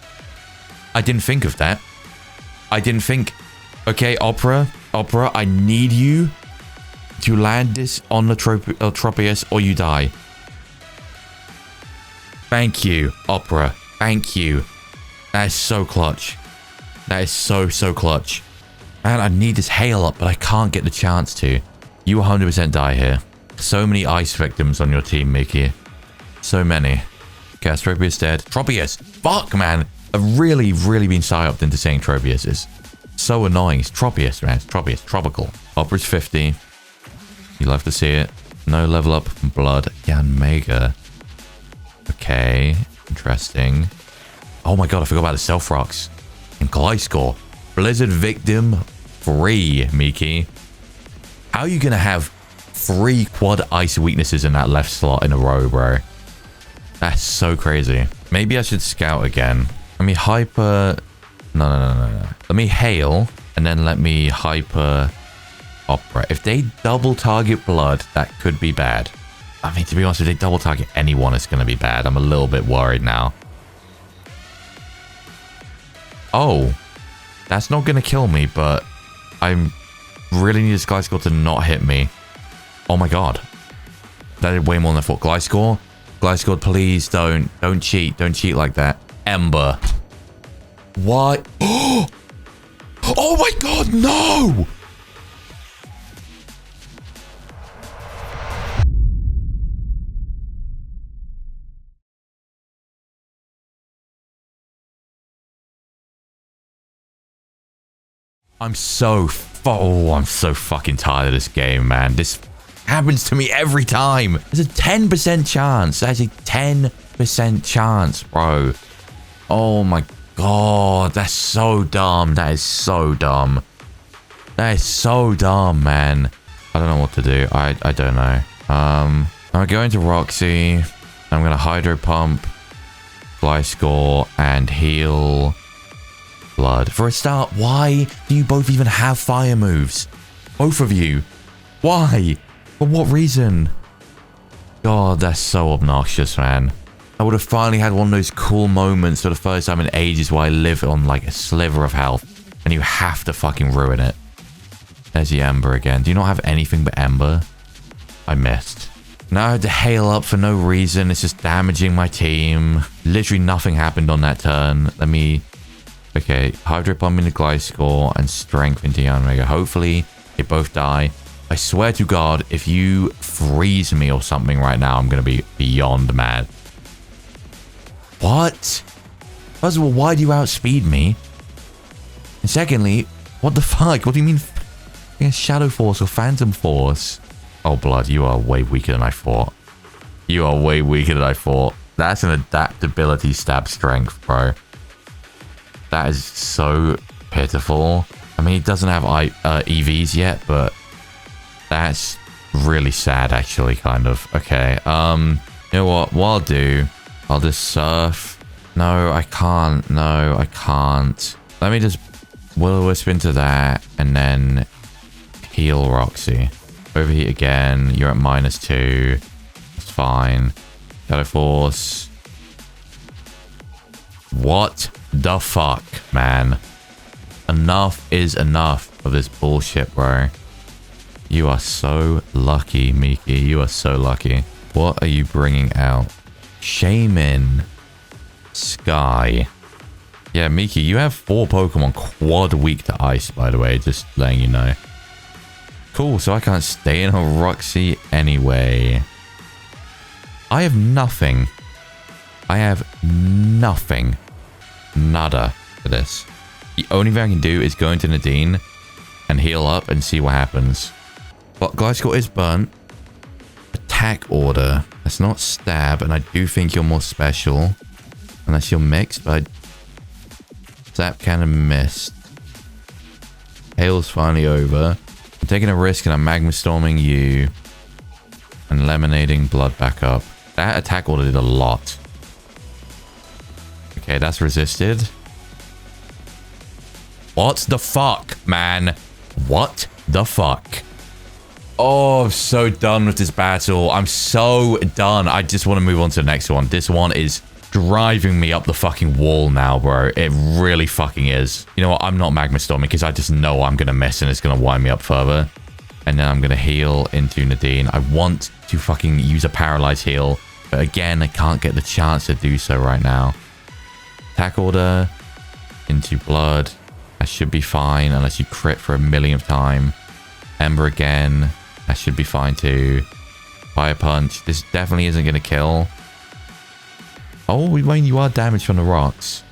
I didn't think of that. I didn't think... Okay, Opera, I need you Do you land this on the Tropius or you die? Thank you, Opera. Thank you. That is so clutch. That is so clutch. Man, I need this hail up, but I can't get the chance to. You 100% die here. So many ice victims on your team, Mickey. So many. Okay, Tropius dead. Tropius! Fuck, man! I've really been psyoped into saying Tropius. It's so annoying. It's Tropius, man. It's Tropius. Tropical. Opera's 50. You love to see it. No level up from Blood. Again, Mega. Okay. Interesting. Oh my god, I forgot about the Self Rocks. And Gliscor. Blizzard Victim free, Miki. How are you gonna have 3 quad ice weaknesses in that left slot in a row, bro? That's so crazy. Maybe I should scout again. Let me hyper... No. Let me hail, and then let me hyper Opera. If they double target Blood, that could be bad. I mean, to be honest, if they double target anyone, it's going to be bad. I'm a little bit worried now. Oh. That's not going to kill me, but I really need this Gliscor to not hit me. Oh my god. That did way more than I thought. Gliscor, please don't cheat. Don't cheat like that. Ember. What? Oh my god, no! I'm so fucking tired of this game, man. This happens to me every time. There's a 10% chance. That's a 10% chance, bro. Oh my god, that's so dumb. That is so dumb. That is so dumb, man. I don't know what to do. I don't know. I'm gonna go into Roxy. I'm gonna Hydro Pump, Gliscor, and heal Blood. For a start, why do you both even have fire moves? Both of you. Why? For what reason? God, that's so obnoxious, man. I would have finally had one of those cool moments for the first time in ages where I live on like a sliver of health, and you have to fucking ruin it. There's the Ember again. Do you not have anything but Ember? I missed. Now I had to hail up for no reason. It's just damaging my team. Literally nothing happened on that turn. Let me... Okay, Hydro Pump into Gliscor and Strength into Yanmega. Hopefully, they both die. I swear to God, if you freeze me or something right now, I'm going to be beyond mad. What? First of all, why do you outspeed me? And secondly, what the fuck? What do you mean? Shadow Force or Phantom Force? Oh, Blood, you are way weaker than I thought. You are way weaker than I thought. That's an adaptability stab strength, bro. That is so pitiful. I mean, he doesn't have EVs yet, but that's really sad, actually, kind of. Okay, you know what? What I'll do, I'll just surf. No, I can't. No, I can't. Let me just Will-O-Wisp into that, and then heal Roxy. Overheat again. You're at -2. It's fine. Shadow Force. What the fuck, man? Enough is enough of this bullshit, bro. You are so lucky, Miki. You are so lucky. What are you bringing out? Shaman. Sky. Yeah, Miki, you have 4 Pokemon quad weak to ice, by the way. Just letting you know. Cool, so I can't stay in a Roxy anyway. I have nothing. I have nothing. Nada for this. The only thing I can do is go into Nadine and heal up and see what happens. But Gliscor is burnt. Attack order. That's not stab, and I do think you're more special. Unless you're mixed, but Zap kind of missed. Hail's finally over. I'm taking a risk and I'm Magma Storming you. And Lemonading Blood back up. That attack order did a lot. Okay, that's resisted. What the fuck, man? What the fuck? Oh, I'm so done with this battle. I'm so done. I just want to move on to the next one. This one is driving me up the fucking wall now, bro. It really fucking is. You know what? I'm not Magma Storming because I just know I'm going to miss and it's going to wind me up further. And then I'm going to heal into Nadine. I want to fucking use a paralyzed heal. But again, I can't get the chance to do so right now. Attack order into blood. That should be fine unless you crit for a millionth time. Ember again. That should be fine too. Fire punch. This definitely isn't going to kill. Oh, Wayne, you are damaged from the rocks.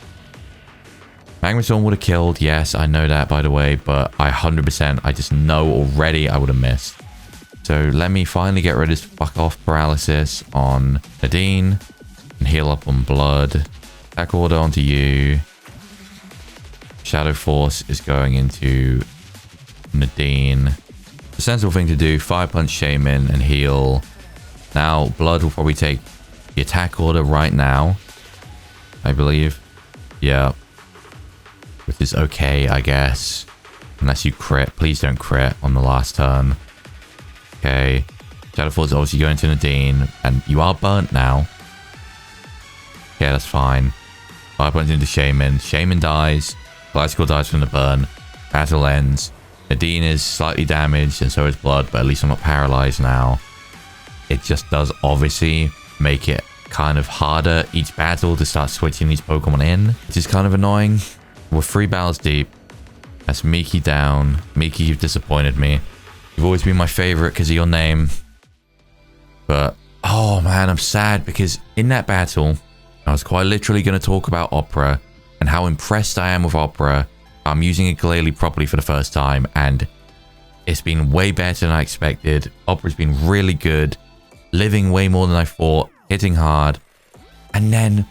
Magma Storm would have killed. Yes, I know that, by the way. But I 100%, I just know already I would have missed. So let me finally get rid of this fuck off paralysis on Nadine. And heal up on blood. Attack order onto you. Shadow Force is going into Nadine. The sensible thing to do, Fire Punch Shaman and heal. Now, blood will probably take the attack order right now, I believe. Yeah. Which is okay, I guess. Unless you crit. Please don't crit on the last turn. Okay. Shadow Force is obviously going to Nadine. And you are burnt now. Yeah, that's fine. Fire Punch into Shaman. Shaman dies. Bicycle dies from the burn. Battle ends. Nadine is slightly damaged and so is blood, but at least I'm not paralyzed now. It just does obviously make it kind of harder each battle to start switching these Pokemon in, which is kind of annoying. We're 3 battles deep. That's Miki down. Miki, you've disappointed me. You've always been my favorite because of your name. But, oh man, I'm sad because in that battle, I was quite literally going to talk about Opera and how impressed I am with Opera. I'm using a Glalie properly for the first time and it's been way better than I expected. Opera's been really good, living way more than I thought, hitting hard, and then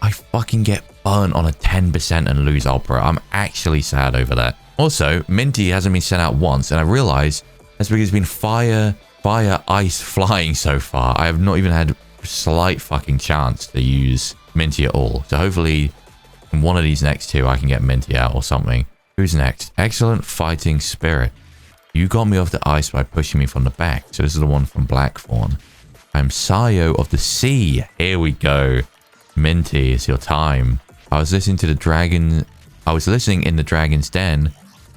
I fucking get burnt on a 10% and lose Opera. I'm actually sad over that. Also, Minty hasn't been sent out once, and I realize that's because it's been fire, ice, flying so far. I have not even had a slight fucking chance to use Minty at all. So hopefully in one of these next two, I can get Minty out or something. Who's next? Excellent Fighting Spirit. You got me off the ice by pushing me from the back. So this is the one from Blackthorn. I'm Sayo of the Sea. Here we go. Minty, it's your time. I was listening in the Dragon's Den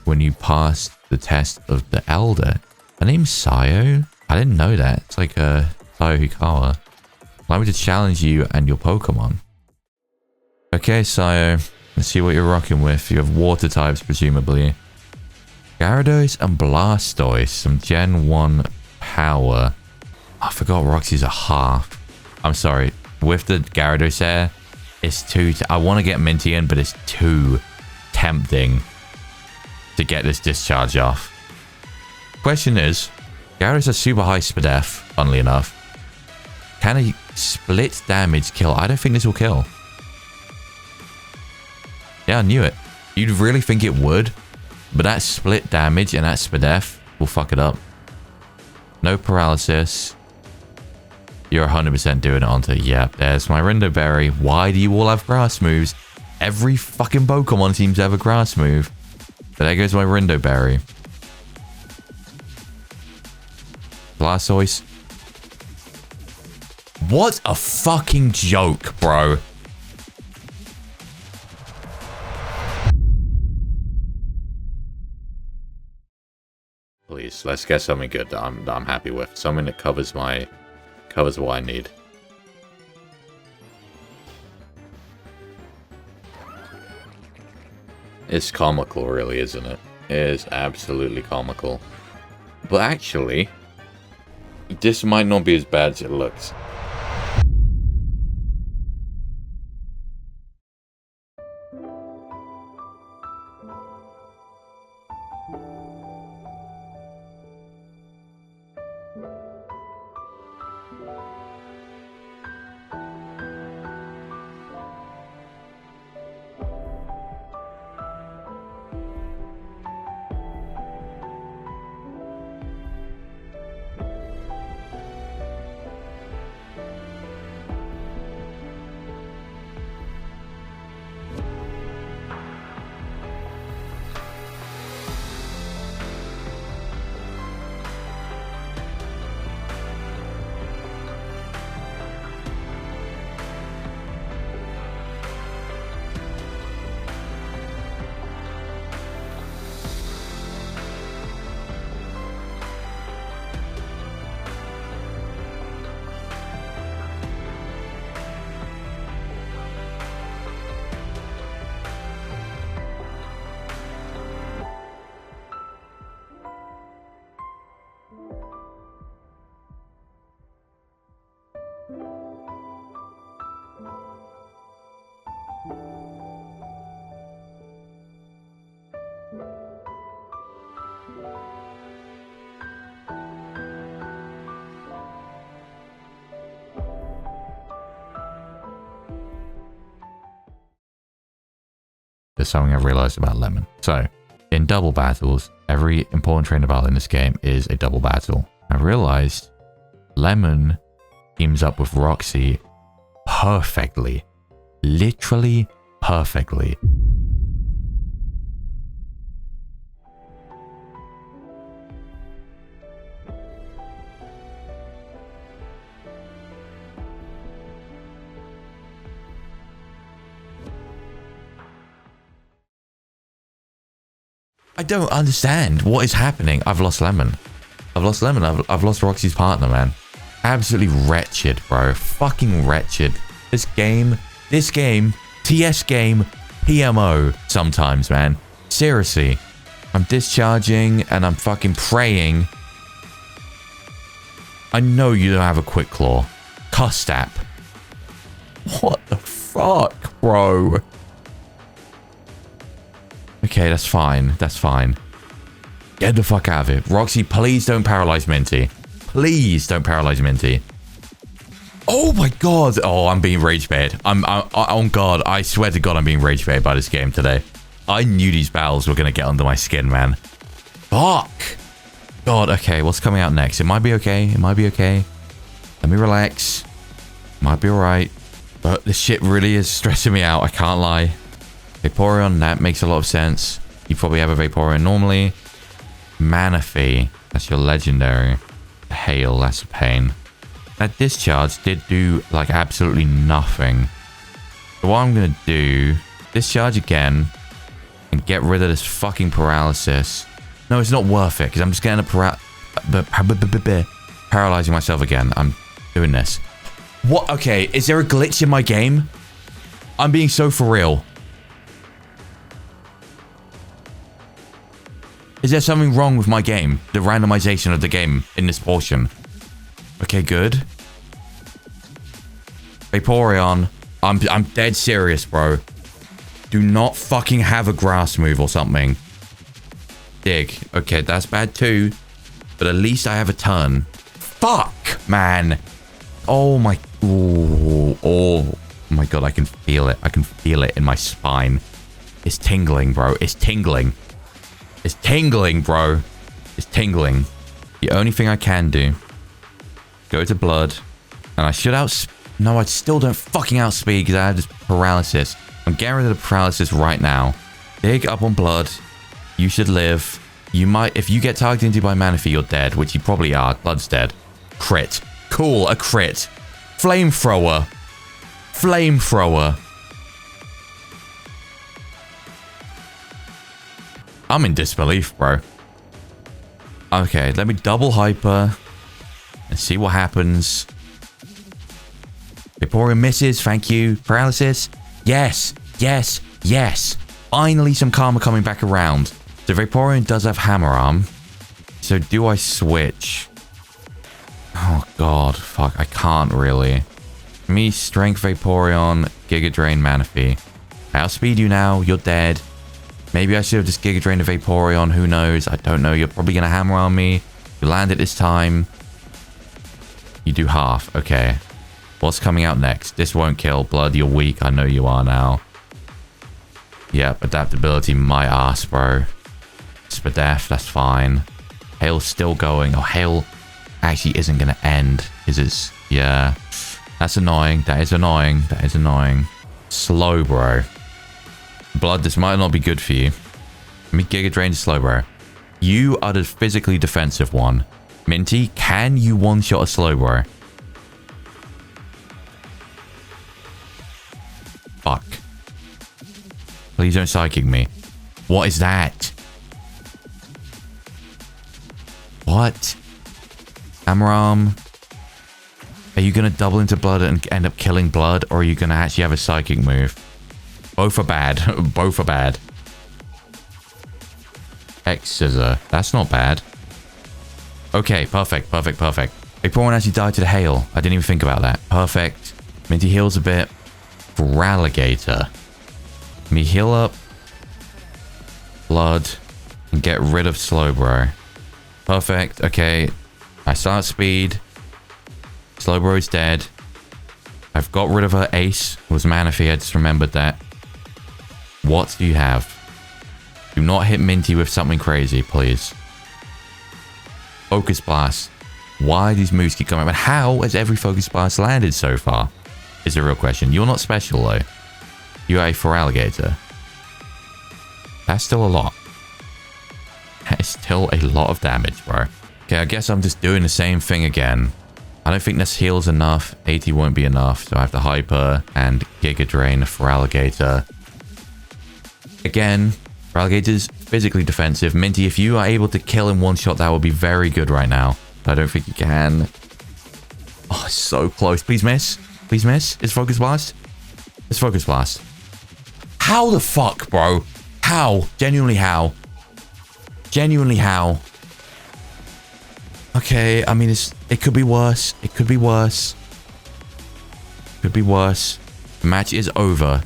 when you passed the test of the Elder. Her name's Sayo? I didn't know that. It's like a Sayo Hikawa. Allow me to challenge you and your Pokemon. Okay, Sayo. Let's see what you're rocking with. You have water types, presumably. Gyarados and Blastoise. Some Gen 1 power. I forgot Roxy's a half. I'm sorry. With the Gyarados there, it's too... I want to get Minty in, but it's too tempting to get this discharge off. Question is, Gyarados has super high SPDF, funnily enough. Can a split damage kill? I don't think this will kill. Yeah, I knew it. You'd really think it would, but that split damage and that SPDF will fuck it up. No paralysis. You're 100% doing it onto... Yep, there's my Rindo Berry. Why do you all have grass moves? Every fucking Pokemon seems to have a grass move. But there goes my Rindo Berry. Blastoise. What a fucking joke, bro. Please, let's get something good that I'm happy with. Something that covers what I need. It's comical, really, isn't it? It is absolutely comical. But actually, this might not be as bad as it looks. There's something I've realized about Lemon. So, in double battles, every important trainer battle in this game is a double battle. I realized Lemon teams up with Roxy perfectly. Literally perfectly. I don't understand what is happening. I've lost Lemon. I've lost Lemon. I've lost Roxy's partner, man. Absolutely wretched, bro. Fucking wretched. This game, TS game, PMO sometimes, man. Seriously. I'm discharging and I'm fucking praying. I know you don't have a quick claw. Custap. What the fuck, bro? Okay, that's fine. That's fine. Get the fuck out of it. Roxy, please don't paralyze Minty. Please don't paralyze Minty. Oh my god. Oh, I'm being rage bait. I'm on God. I swear to God, I'm being rage bait by this game today. I knew these battles were going to get under my skin, man. Fuck. God, okay. What's coming out next? It might be okay. It might be okay. Let me relax. Might be alright. But this shit really is stressing me out. I can't lie. Vaporeon, that makes a lot of sense. You probably have a Vaporeon normally. Manaphy, that's your legendary. Hail, that's a pain. That discharge did do like absolutely nothing. So what I'm gonna do, discharge again and get rid of this fucking paralysis. No, it's not worth it because I'm just getting a paralyzing myself again. I'm doing this. What? Okay, is there a glitch in my game? I'm being so for real. Is there something wrong with my game? The randomization of the game in this portion. Okay, good. Vaporeon. I'm dead serious, bro. Do not fucking have a grass move or something. Dig. Okay, that's bad too. But at least I have a turn. Fuck, man. Oh my... Ooh, oh my god, I can feel it. I can feel it in my spine. It's tingling, bro. It's tingling. It's tingling, bro. It's tingling. The only thing I can do... Go to blood. And I should No, I still don't fucking outspeed because I have this paralysis. I'm getting rid of the paralysis right now. Dig up on blood. You should live. You might... If you get targeted into by Manaphy, you're dead. Which you probably are. Blood's dead. Crit. Cool, a crit. Flamethrower. Flamethrower. I'm in disbelief, bro. Okay, let me double hyper and see what happens. Vaporeon misses, thank you. Paralysis. Yes, yes, yes. Finally some karma coming back around. So Vaporeon does have Hammer Arm. So do I switch? Oh god, fuck, I can't really. Me, Strength Vaporeon, Giga Drain Manaphy. I outspeed you now, you're dead. Maybe I should have just Giga Drained a Vaporeon, who knows? I don't know, you're probably gonna Hammer on me. You land it this time. You do half, okay. What's coming out next? This won't kill. Blood, you're weak, I know you are now. Yep, adaptability, my ass, bro. Spadef, that's fine. Hail's still going. Oh, Hail actually isn't gonna end. Is it? Yeah. That's annoying. That is annoying. That is annoying. Slow, bro. Blood, this might not be good for you. Let me Giga Drain to Slowbro. You are the physically defensive one. Minty, can you one-shot a Slowbro? Fuck. Please don't Psychic me. What is that? What? Hammer Arm. Are you going to double into Blood and end up killing Blood? Or are you going to actually have a Psychic move? Both are bad. Both are bad. X Scissor. That's not bad. Okay, perfect, perfect, perfect. Vaporeon actually died to the hail. I didn't even think about that. Perfect. Minty heals a bit. Ralligator. Let me heal up. Blood. And get rid of Slowbro. Perfect. Okay. I start speed. Slowbro's dead. I've got rid of her ace. It was Manaphy. I just remembered that. What do you have? Do not hit Minty with something crazy, please. Focus Blast. Why these moves keep coming? But how has every Focus Blast landed so far? Is the real question. You're not special, though. You are a Feraligatr. That's still a lot. That is still a lot of damage, bro. Okay, I guess I'm just doing the same thing again. I don't think this heals enough. 80 won't be enough, so I have to Hyper and Giga Drain the Feraligatr. Again, Feraligatr's physically defensive. Minty, if you are able to kill in one shot, that would be very good right now. But I don't think you can. Oh, so close. Please miss. Please miss. It's Focus Blast. It's Focus Blast. How the fuck, bro? How? Genuinely how? Genuinely how? Okay, I mean, it could be worse. It could be worse. Could be worse. The match is over.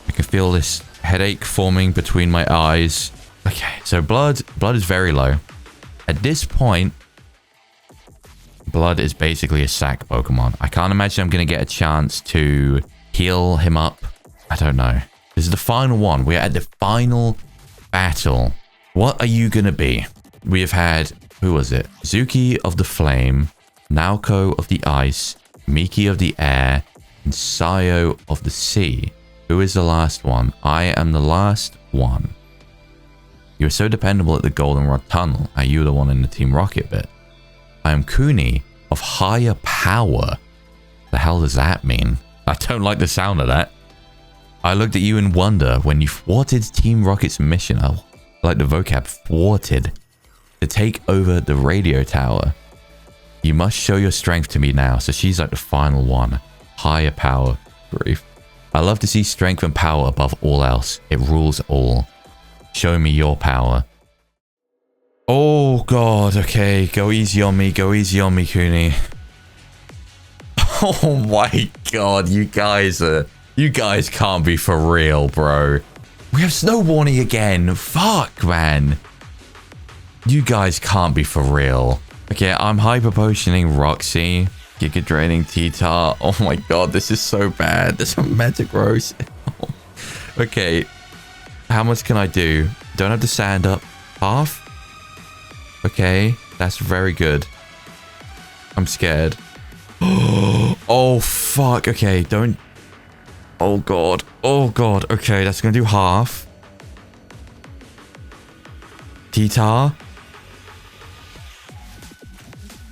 I can feel this headache forming between my eyes. Okay, so blood is very low. At this point, Blood is basically a sack Pokemon. I can't imagine I'm going to get a chance to heal him up. I don't know. This is the final one. We're at the final battle. What are you going to be? We have had, who was it? Zuki of the Flame, Naoko of the Ice, Miki of the Air, and Sayo of the Sea. Who is the last one? I am the last one. You are so dependable at the Goldenrod Tunnel. Are you the one in the Team Rocket bit? I am Kuni of Higher Power. The hell does that mean? I don't like the sound of that. I looked at you in wonder when you thwarted Team Rocket's mission. I like the vocab thwarted. To take over the radio tower. You must show your strength to me now. So she's like the final one. Higher Power. Grief. I love to see strength and power above all else. It rules all. Show me your power. Oh god, okay. Go easy on me. Go easy on me, Kuni. Oh my god, you guys can't be for real, bro. We have Snow Warning again. Fuck, man. You guys can't be for real. Okay, I'm Hyper Potioning Roxy. Giga Draining T-Tar. Oh my god, this is so bad. There's some Metagross. Okay. How much can I do? Don't have to sand up. Half? Okay. That's very good. I'm scared. Oh, fuck. Okay, don't... Oh, God. Oh, God. Okay, that's going to do half. T-Tar.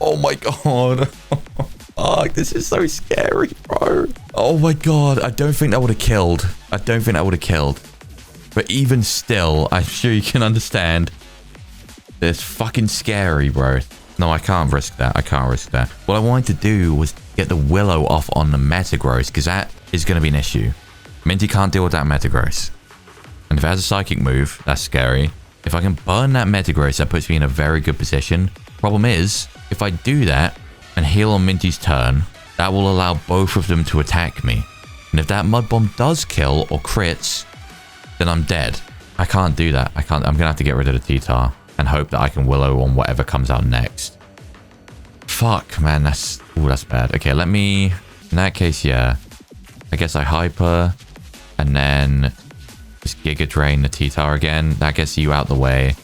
Oh, my God. Fuck, this is so scary, bro. Oh, my God. I don't think that would have killed. I don't think that would have killed. But even still, I'm sure you can understand. It's fucking scary, bro. No, I can't risk that. I can't risk that. What I wanted to do was get the Willow off on the Metagross, because that is going to be an issue. Minty can't deal with that Metagross. And if it has a Psychic move, that's scary. If I can burn that Metagross, that puts me in a very good position. Problem is, if I do that and heal on Minty's turn, that will allow both of them to attack me. And if that Mud Bomb does kill or crits, then I'm dead. I can't do that. I'm going to have to get rid of the T-Tar and hope that I can Willow on whatever comes out next. Fuck, man. That's bad. Okay, let me... In that case, yeah. I guess I Hyper and then just Giga Drain the T-Tar again. That gets you out the way.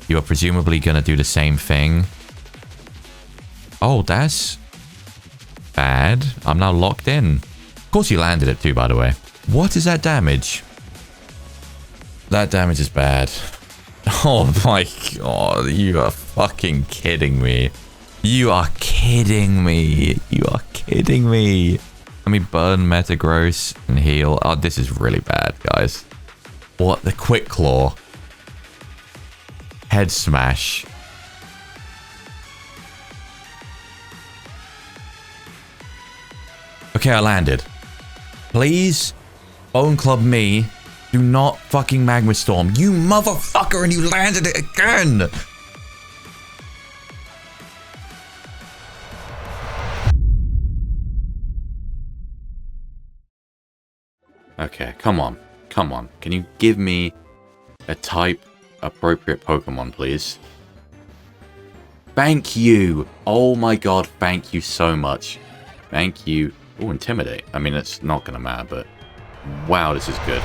You are presumably going to do the same thing. Oh, that's bad. I'm now locked in. Of course you landed it too, by the way. What is that damage? That damage is bad. Oh my god, you are fucking kidding me. You are kidding me. You are kidding me. Let me burn Metagross and heal. Oh, this is really bad, guys. What? The Quick Claw. Head Smash. Okay, I landed. Please, Bone Club me. Do not fucking Magma Storm. You motherfucker, and you landed it again! Okay, come on. Come on. Can you give me a type appropriate Pokemon, please? Thank you. Oh my god, thank you so much. Thank you. Oh, Intimidate. I mean, it's not going to matter, but wow, this is good.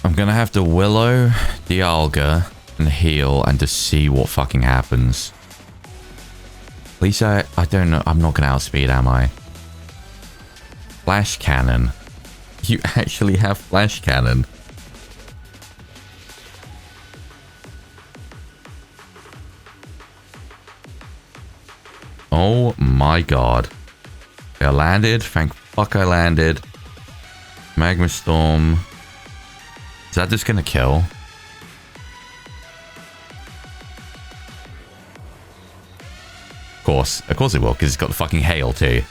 I'm gonna have to Willow, Dialga, and heal and just see what fucking happens. Please, I don't know. I'm not gonna outspeed, am I? Flash Cannon. You actually have Flash Cannon. Oh my god. I landed. Thank fuck I landed. Magma Storm. Is that just gonna kill? Of course it will, because it's got the fucking hail too.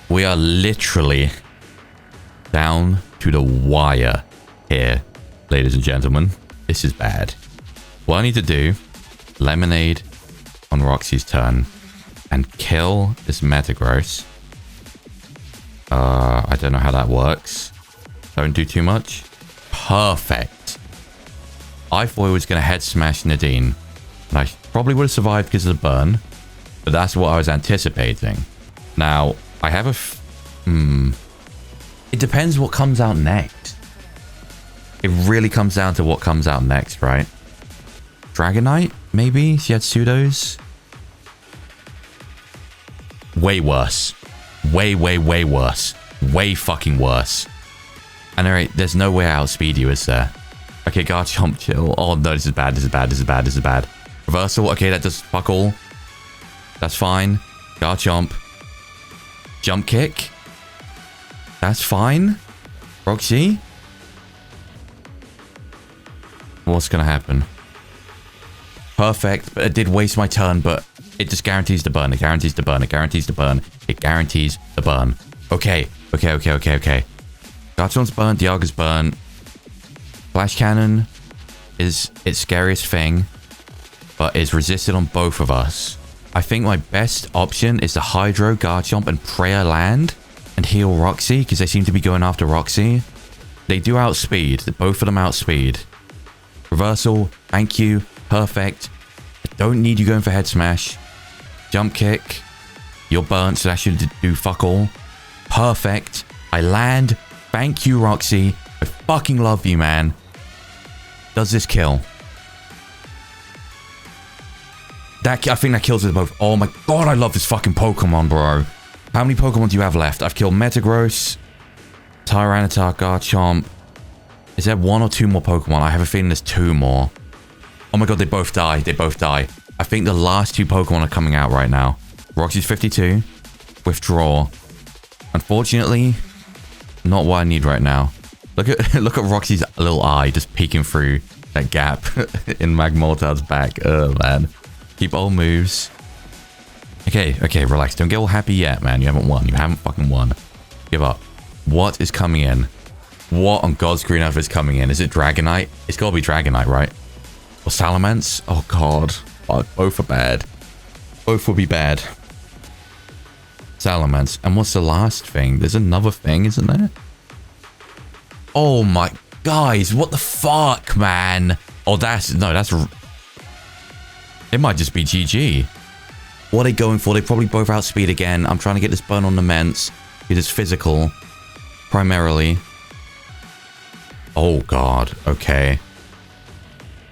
We are literally down to the wire here, ladies and gentlemen. This is bad. What I need to do, Lemonade on Roxy's turn and kill this Metagross. I don't know how that works. Don't do too much. Perfect. I thought it was going to head smash Nadine. And I probably would have survived because of the burn. But that's what I was anticipating. Now, I have a... It depends what comes out next. It really comes down to what comes out next, right? Dragonite, maybe? She had Pseudos. Way worse. Way worse. Way fucking worse. And alright, there's no way I outspeed you, is there? Okay, Garchomp, chill. Oh no, this is bad, this is bad, this is bad, this is bad. Reversal, okay, that does fuck all. That's fine. Garchomp. Jump kick. That's fine. Roxy. What's gonna happen? Perfect, but it did waste my turn, but it just guarantees the burn. It guarantees the burn. It guarantees the burn. It guarantees the burn. Okay. Garchomp's burn. Dialga's burn. Flash Cannon is its scariest thing, but is resisted on both of us. I think my best option is to Hydro, Garchomp, and Prayer Land and heal Roxy, because they seem to be going after Roxy. They do outspeed. Both of them outspeed. Reversal. Thank you. Perfect. I don't need you going for head smash. Jump kick. You're burnt, so that should do fuck all. Perfect. I land. Thank you, Roxy. I fucking love you, man. Does this kill? I think that kills us both. Oh my god, I love this fucking Pokemon, bro. How many Pokemon do you have left? I've killed Metagross, Tyranitar, Garchomp. Is there one or two more Pokemon? I have a feeling there's two more. Oh my god, they both die. They both die. I think the last two Pokemon are coming out right now. Roxy's 52. Withdraw. Unfortunately, not what I need right now. Look at Roxy's little eye just peeking through that gap in Magmortar's back. Oh, man. Keep all moves. Okay, relax. Don't get all happy yet, man. You haven't won. You haven't fucking won. Give up. What is coming in? What on God's green earth is coming in? Is it Dragonite? It's gotta be Dragonite, right? Or Salamence? Oh, God. Fuck, both are bad. Both will be bad. Salamence. And what's the last thing? There's another thing, isn't there? Oh my... Guys, what the fuck, man? Oh, that's... No, that's... It might just be GG. What are they going for? They probably both outspeed again. I'm trying to get this burn on the Ments. Because it's physical. Primarily. Oh, God. Okay.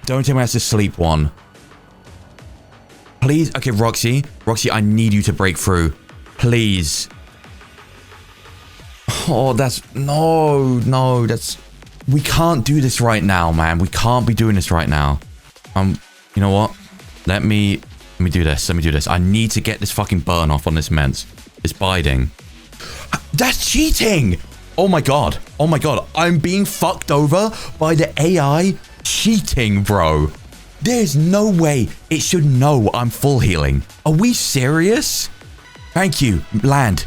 Don't tell me that's a sleep one. Please. Okay, Roxy. Roxy, I need you to break through. Please. Oh, that's... No, no, that's... We can't do this right now, man. We can't be doing this right now. You know what? Let me do this. Let me do this. I need to get this fucking burn off on this Ments. It's biding. That's cheating! Oh my god. Oh my god. I'm being fucked over by the AI cheating, bro. There's no way it should know I'm full healing. Are we serious? Thank you, land.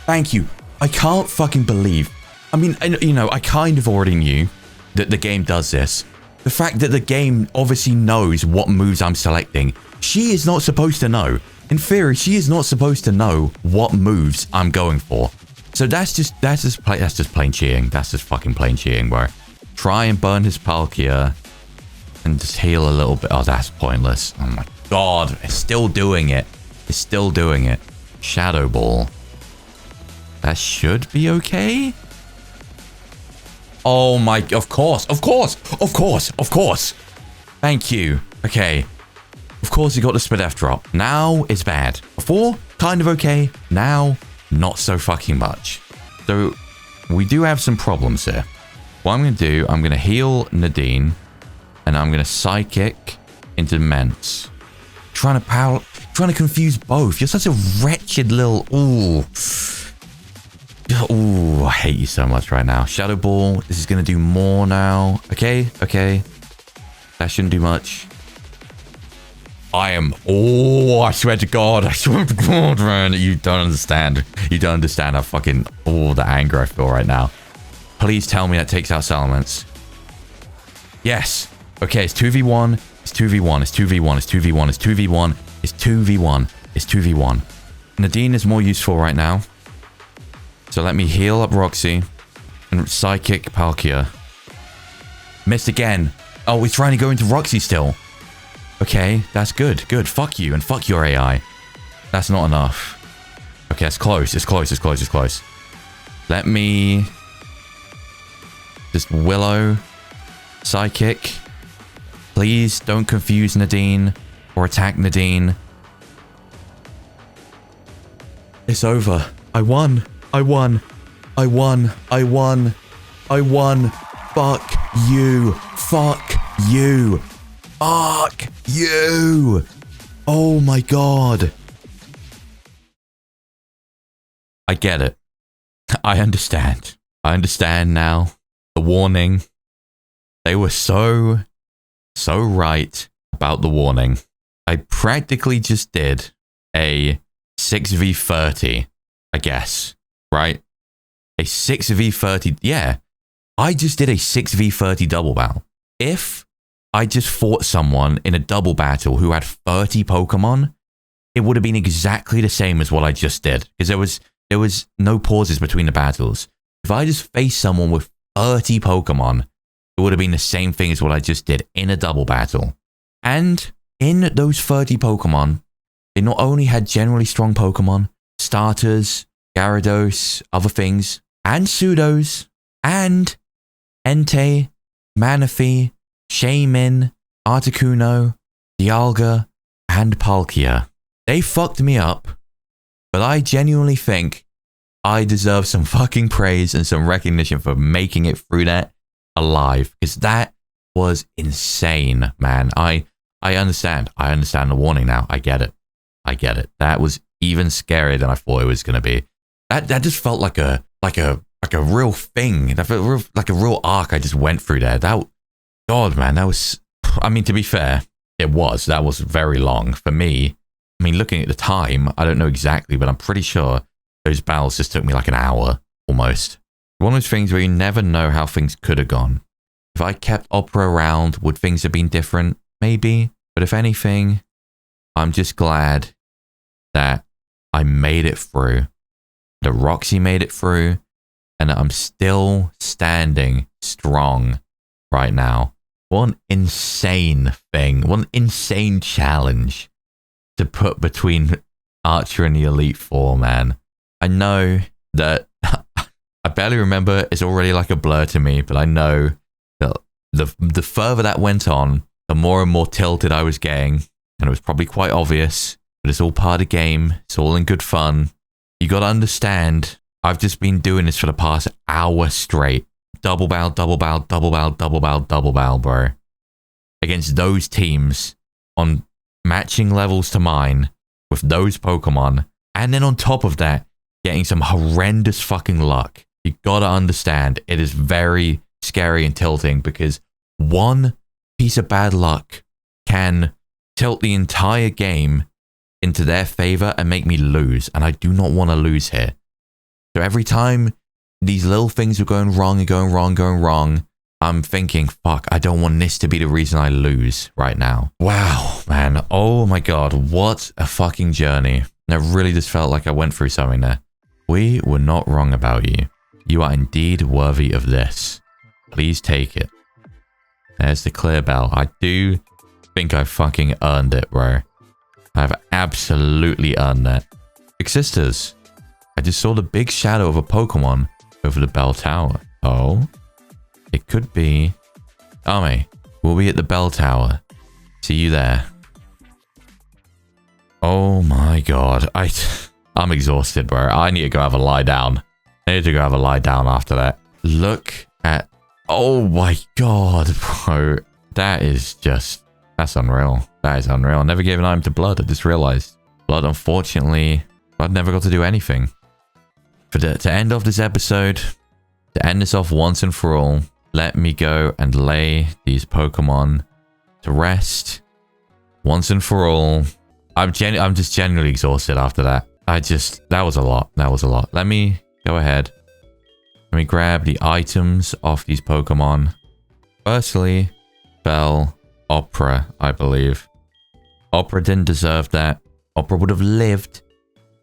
Thank you. I can't fucking believe. I mean, you know, I kind of already knew that the game does this. The fact that the game obviously knows what moves I'm selecting. She is not supposed to know. In theory, she is not supposed to know what moves I'm going for. So that's just plain cheating. That's just fucking plain cheating, bro. Try and burn his Palkia and just heal a little bit. Oh, that's pointless. Oh my god. It's still doing it. It's still doing it. Shadow Ball. That should be okay. Oh my, of course. Thank you. Okay. Of course he got the Spadef drop. Now it's bad. Before, kind of okay. Now, not so fucking much. So, we do have some problems here. What I'm going to do, I'm going to heal Nadine. And I'm going to Psychic into Ments. Trying to confuse both. You're such a wretched little... Ooh. Ooh, I hate you so much right now. Shadow Ball. This is going to do more now. Okay, okay. That shouldn't do much. Oh, I swear to God. I swear to God, man. You don't understand. You don't understand how fucking... Oh, the anger I feel right now. Please tell me that takes out Salamence. Yes. Okay, it's 2v1. It's 2v1. It's 2v1. It's 2v1. It's 2v1. It's 2v1. It's 2v1. Nadine is more useful right now. So let me heal up Roxy. And Psychic Palkia. Missed again. Oh, he's trying to go into Roxy still. Okay, that's good. Good. Fuck you and fuck your AI. That's not enough. Okay, it's close. It's close. It's close. It's close. Let me... Just Willow. Psychic. Please don't confuse Nadine. Or attack Nadine. It's over. I won. I won. I won. I won. I won. Fuck you. Fuck you. Fuck you. Oh my god. I get it. I understand. I understand now. The warning. They were so right about the warning. I practically just did a 6v30, I guess. Right? A 6v30. Yeah. I just did a 6v30 double battle. If I just fought someone in a double battle who had 30 Pokemon, it would have been exactly the same as what I just did. Because there was no pauses between the battles. If I just faced someone with 30 Pokemon, it would have been the same thing as what I just did in a double battle. And in those 30 Pokemon, they not only had generally strong Pokemon, starters, Gyarados, other things, and Pseudos, and Entei, Manaphy, Shaymin, Articuno, Dialga, and Palkia. They fucked me up, but I genuinely think I deserve some fucking praise and some recognition for making it through that alive, because that was insane, man. I understand. I understand the warning now. I get it. I get it. That was even scarier than I thought it was going to be. That just felt like a real thing. That felt like a real arc I just went through there. God, man, that was... I mean, to be fair, that was very long. For me, I mean, looking at the time, I don't know exactly, but I'm pretty sure those battles just took me like an hour, almost. One of those things where you never know how things could have gone. If I kept Opera around, would things have been different? Maybe. But if anything, I'm just glad that I made it through. That Roxy made it through. And that I'm still standing strong right now. What an insane thing. What an insane challenge to put between Archer and the Elite Four, man. I know that I barely remember. It's already like a blur to me, but I know that the further that went on, the more and more tilted I was getting. And it was probably quite obvious, but it's all part of the game. It's all in good fun. You got to understand, I've just been doing this for the past hour straight. Double barrel, double barrel, double barrel, double barrel, double barrel, bro. Against those teams on matching levels to mine with those Pokemon. And then on top of that, getting some horrendous fucking luck. You gotta understand, it is very scary and tilting because one piece of bad luck can tilt the entire game into their favor and make me lose. And I do not want to lose here. So every time these little things are going wrong and going wrong, I'm thinking, fuck, I don't want this to be the reason I lose right now. Wow, man. Oh my God. What a fucking journey. And it really just felt like I went through something there. We were not wrong about you. You are indeed worthy of this. Please take it. There's the Clair bell. I do think I fucking earned it, bro. I've absolutely earned that. Big sisters. I just saw the big shadow of a Pokemon over the bell tower. Oh. It could be... Ame, we'll be at the bell tower. See you there. Oh my God. I'm exhausted, bro. I need to go have a lie down. I need to go have a lie down after that. Look at... Oh my God, bro. That is just... That's unreal. That is unreal. I never gave an item to Blood. I just realized. Blood, unfortunately, Blood never got to do anything. To end off this episode, to end this off once and for all, let me go and lay these Pokemon to rest. Once and for all. I'm just genuinely exhausted after that. That was a lot. That was a lot. Let me go ahead. Let me grab the items off these Pokemon. Firstly, Bell, Opera, I believe. Opera didn't deserve that. Opera would have lived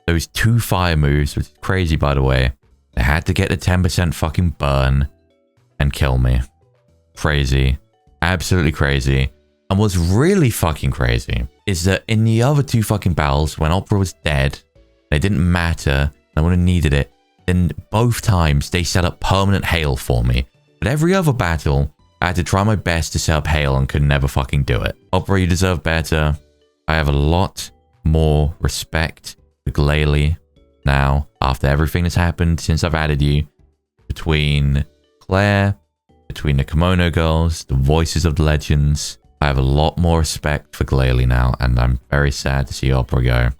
those 2 fire moves, which is crazy, by the way. They had to get the 10% fucking burn and kill me. Crazy. Absolutely crazy. And what's really fucking crazy is that in the other 2 fucking battles, when Opera was dead, they didn't matter, I would have needed it, then both times they set up permanent hail for me. But every other battle, I had to try my best to set up hail and could never fucking do it. Opera, you deserve better. I have a lot more respect for Glalie now, after everything that's happened since I've added you. Between Claire, between the Kimono Girls, the voices of the legends, I have a lot more respect for Glalie now, and I'm very sad to see Opera go.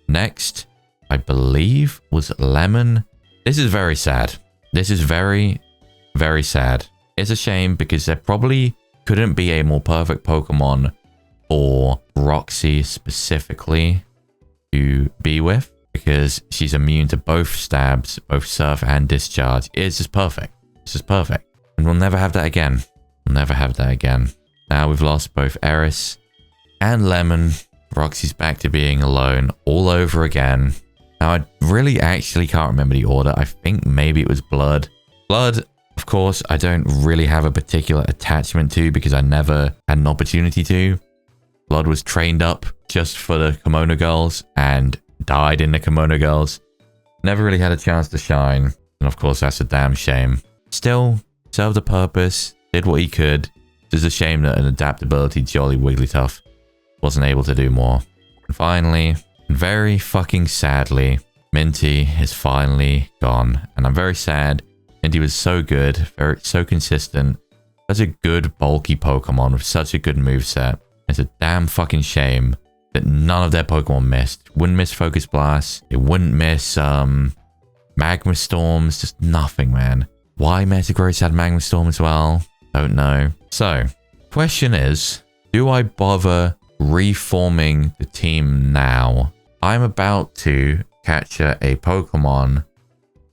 Next, I believe, was Lemon. This is very sad. This is very, very sad. It's a shame because there probably couldn't be a more perfect Pokemon for Roxy specifically to be with, because she's immune to both stabs, both Surf and Discharge. It's just perfect. It's just perfect. And we'll never have that again. We'll never have that again. Now we've lost both Eris and Lemon. Roxy's back to being alone all over again. Now, I really actually can't remember the order. I think maybe it was Blood. Blood, of course, I don't really have a particular attachment to because I never had an opportunity to. Blood was trained up just for the Kimono Girls and died in the Kimono Girls. Never really had a chance to shine. And of course, that's a damn shame. Still, served a purpose, did what he could. It's a shame that an adaptability Jolly Wigglytuff wasn't able to do more. And finally, very fucking sadly, Minty is finally gone. And I'm very sad. Minty was so good, so consistent. Such a good bulky Pokemon with such a good moveset. It's a damn fucking shame that none of their Pokemon missed. Wouldn't miss Focus Blast. It wouldn't miss Magma Storms. Just nothing, man. Why Metagross had Magma Storm as well? Don't know. So, question is, do I bother reforming the team now? I'm about to capture a Pokemon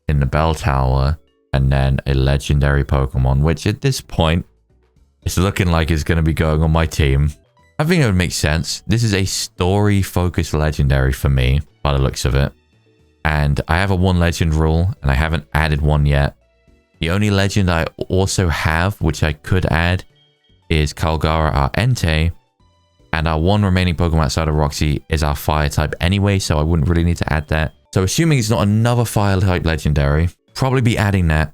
in the Bell Tower and then a legendary Pokemon, which at this point, it's looking like it's going to be going on my team. I think it would make sense. This is a story-focused legendary for me, by the looks of it. And I have a 1 legend rule, and I haven't added one yet. The only legend I also have, which I could add, is Kalgara, our Entei. And our one remaining Pokemon outside of Roxy is our fire type anyway, so I wouldn't really need to add that. So assuming it's not another fire type legendary, probably be adding that.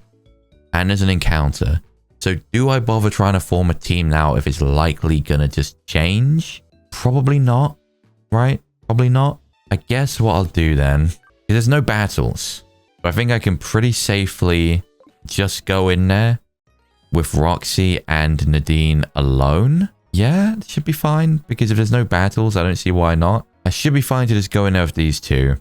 And there's an encounter. So do I bother trying to form a team now if it's likely gonna just change? Probably not, right? Probably not. I guess what I'll do then, because there's no battles. So I think I can pretty safely just go in there with Roxy and Nadine alone. Yeah, it should be fine, because if there's no battles, I don't see why not. I should be fine to just go in there with these two.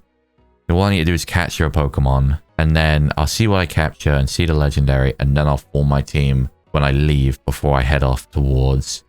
All I need to do is capture a Pokemon, and then I'll see what I capture and see the legendary, and then I'll form my team when I leave before I head off towards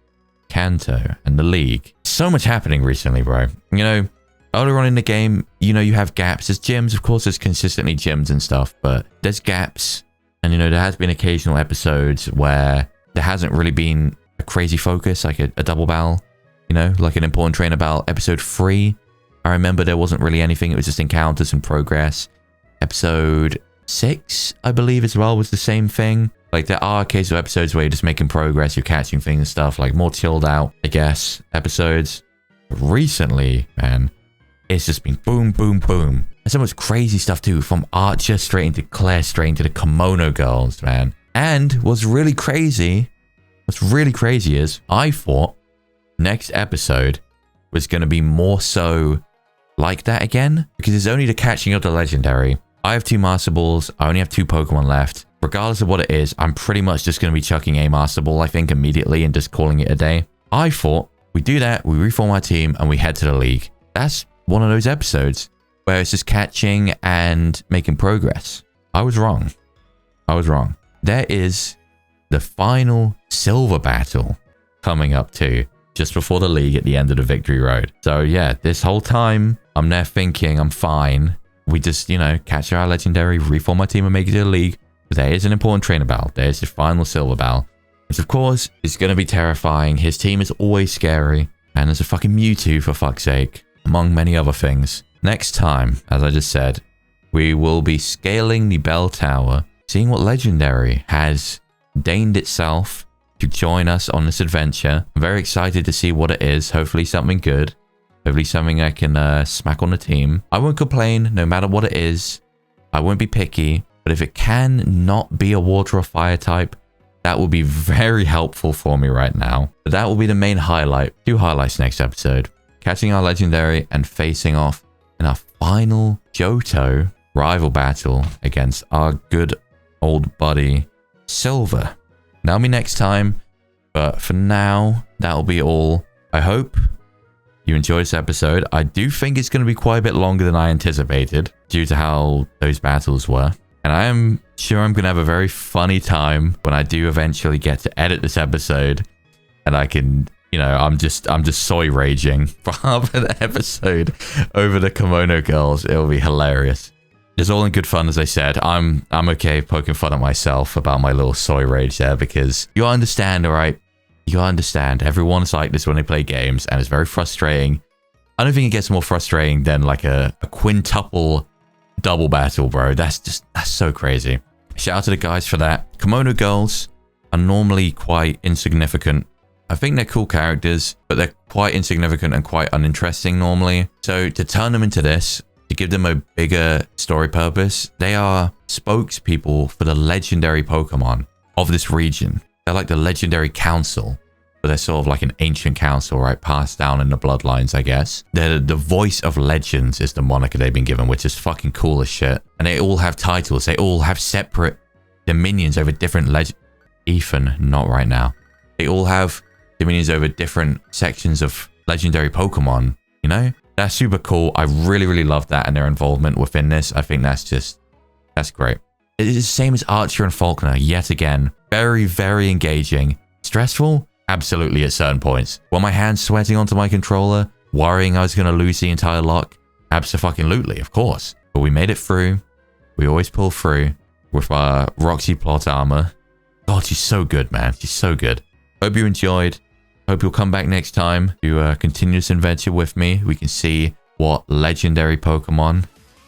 Kanto and the League. So much happening recently, bro. You know, earlier on in the game, you know, you have gaps. There's gyms, of course, there's consistently gyms and stuff, but there's gaps. And, you know, there has been occasional episodes where there hasn't really been a crazy focus, like a double battle, you know, like an important trainer battle. Episode 3, I remember there wasn't really anything. It was just encounters and progress. Episode 6, I believe, as well, was the same thing. Like, there are occasional episodes where you're just making progress, you're catching things and stuff, like more chilled out, I guess, episodes. But recently, man, it's just been boom, boom, boom. And so much crazy stuff too, from Archer straight into Clair, straight into the Kimono Girls, man. And what's really crazy is I thought next episode was going to be more so like that again, because it's only the catching of the legendary. I have 2 Master Balls. I only have 2 Pokemon left. Regardless of what it is, I'm pretty much just going to be chucking a Master Ball, I think, immediately and just calling it a day. I thought we do that, we reform our team, and we head to the League. That's one of those episodes where it's just catching and making progress. I was wrong. I was wrong. There is the final silver battle coming up too, just before the League at the end of the Victory Road. So yeah, this whole time I'm there thinking I'm fine. We just, you know, catch our legendary, reform our team and make it to the League. But there is an important trainer battle. There's the final silver battle, which of course is going to be terrifying. His team is always scary. And there's a fucking Mewtwo, for fuck's sake, among many other things. Next time, as I just said, we will be scaling the bell tower, seeing what legendary has deigned itself to join us on this adventure. I'm very excited to see what it is. Hopefully something good. Hopefully something I can smack on the team. I won't complain no matter what it is. I won't be picky. But if it can not be a water or fire type, that will be very helpful for me right now. But that will be the main highlight. 2 highlights next episode. Catching our legendary and facing off in our final Johto rival battle against our good old buddy Silver. That'll be next time, but for now, that'll be all. I hope you enjoyed this episode. I do think it's going to be quite a bit longer than I anticipated due to how those battles were. And I am sure I'm going to have a very funny time when I do eventually get to edit this episode. And I can, you know, I'm just soy raging for half of the episode over the Kimono Girls. It'll be hilarious. It's all in good fun, as I said. I'm okay poking fun at myself about my little soy rage there, because you understand, all right? You understand. Everyone's like this when they play games, and it's very frustrating. I don't think it gets more frustrating than like a quintuple double battle, bro. That's so crazy. Shout out to the guys for that. Kimono Girls are normally quite insignificant. I think they're cool characters, but they're quite insignificant and quite uninteresting normally. So to turn them into this, to give them a bigger story purpose, they are spokespeople for the legendary Pokemon of this region. They're like the legendary council, but they're sort of like an ancient council, right? Passed down in the bloodlines, I guess. They're the voice of legends is the moniker they've been given, which is fucking cool as shit. And they all have titles. They all have separate dominions over different Ethan, not right now. They all have dominions over different sections of legendary Pokemon, you know? That's super cool. I really, really love that and their involvement within this. I think that's great. It is the same as Archer and Faulkner, yet again. Very, very engaging. Stressful? Absolutely at certain points. Were my hands sweating onto my controller, worrying I was going to lose the entire lock? Abso-fucking-lutely, of course. But we made it through. We always pull through with our Roxy plot armor. God, she's so good, man. She's so good. Hope you enjoyed. Hope you'll come back next time to continue this adventure with me. We can see what legendary Pokemon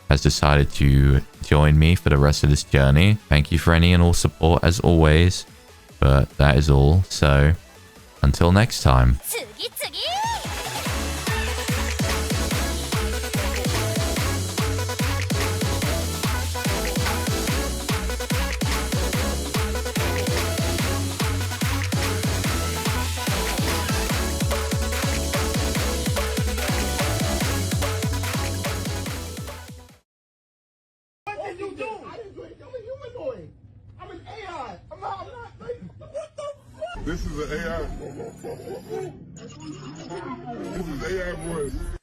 has decided to join me for the rest of this journey. Thank you for any and all support as always. But that is all. So until next time. This is an AI. This is AI voice.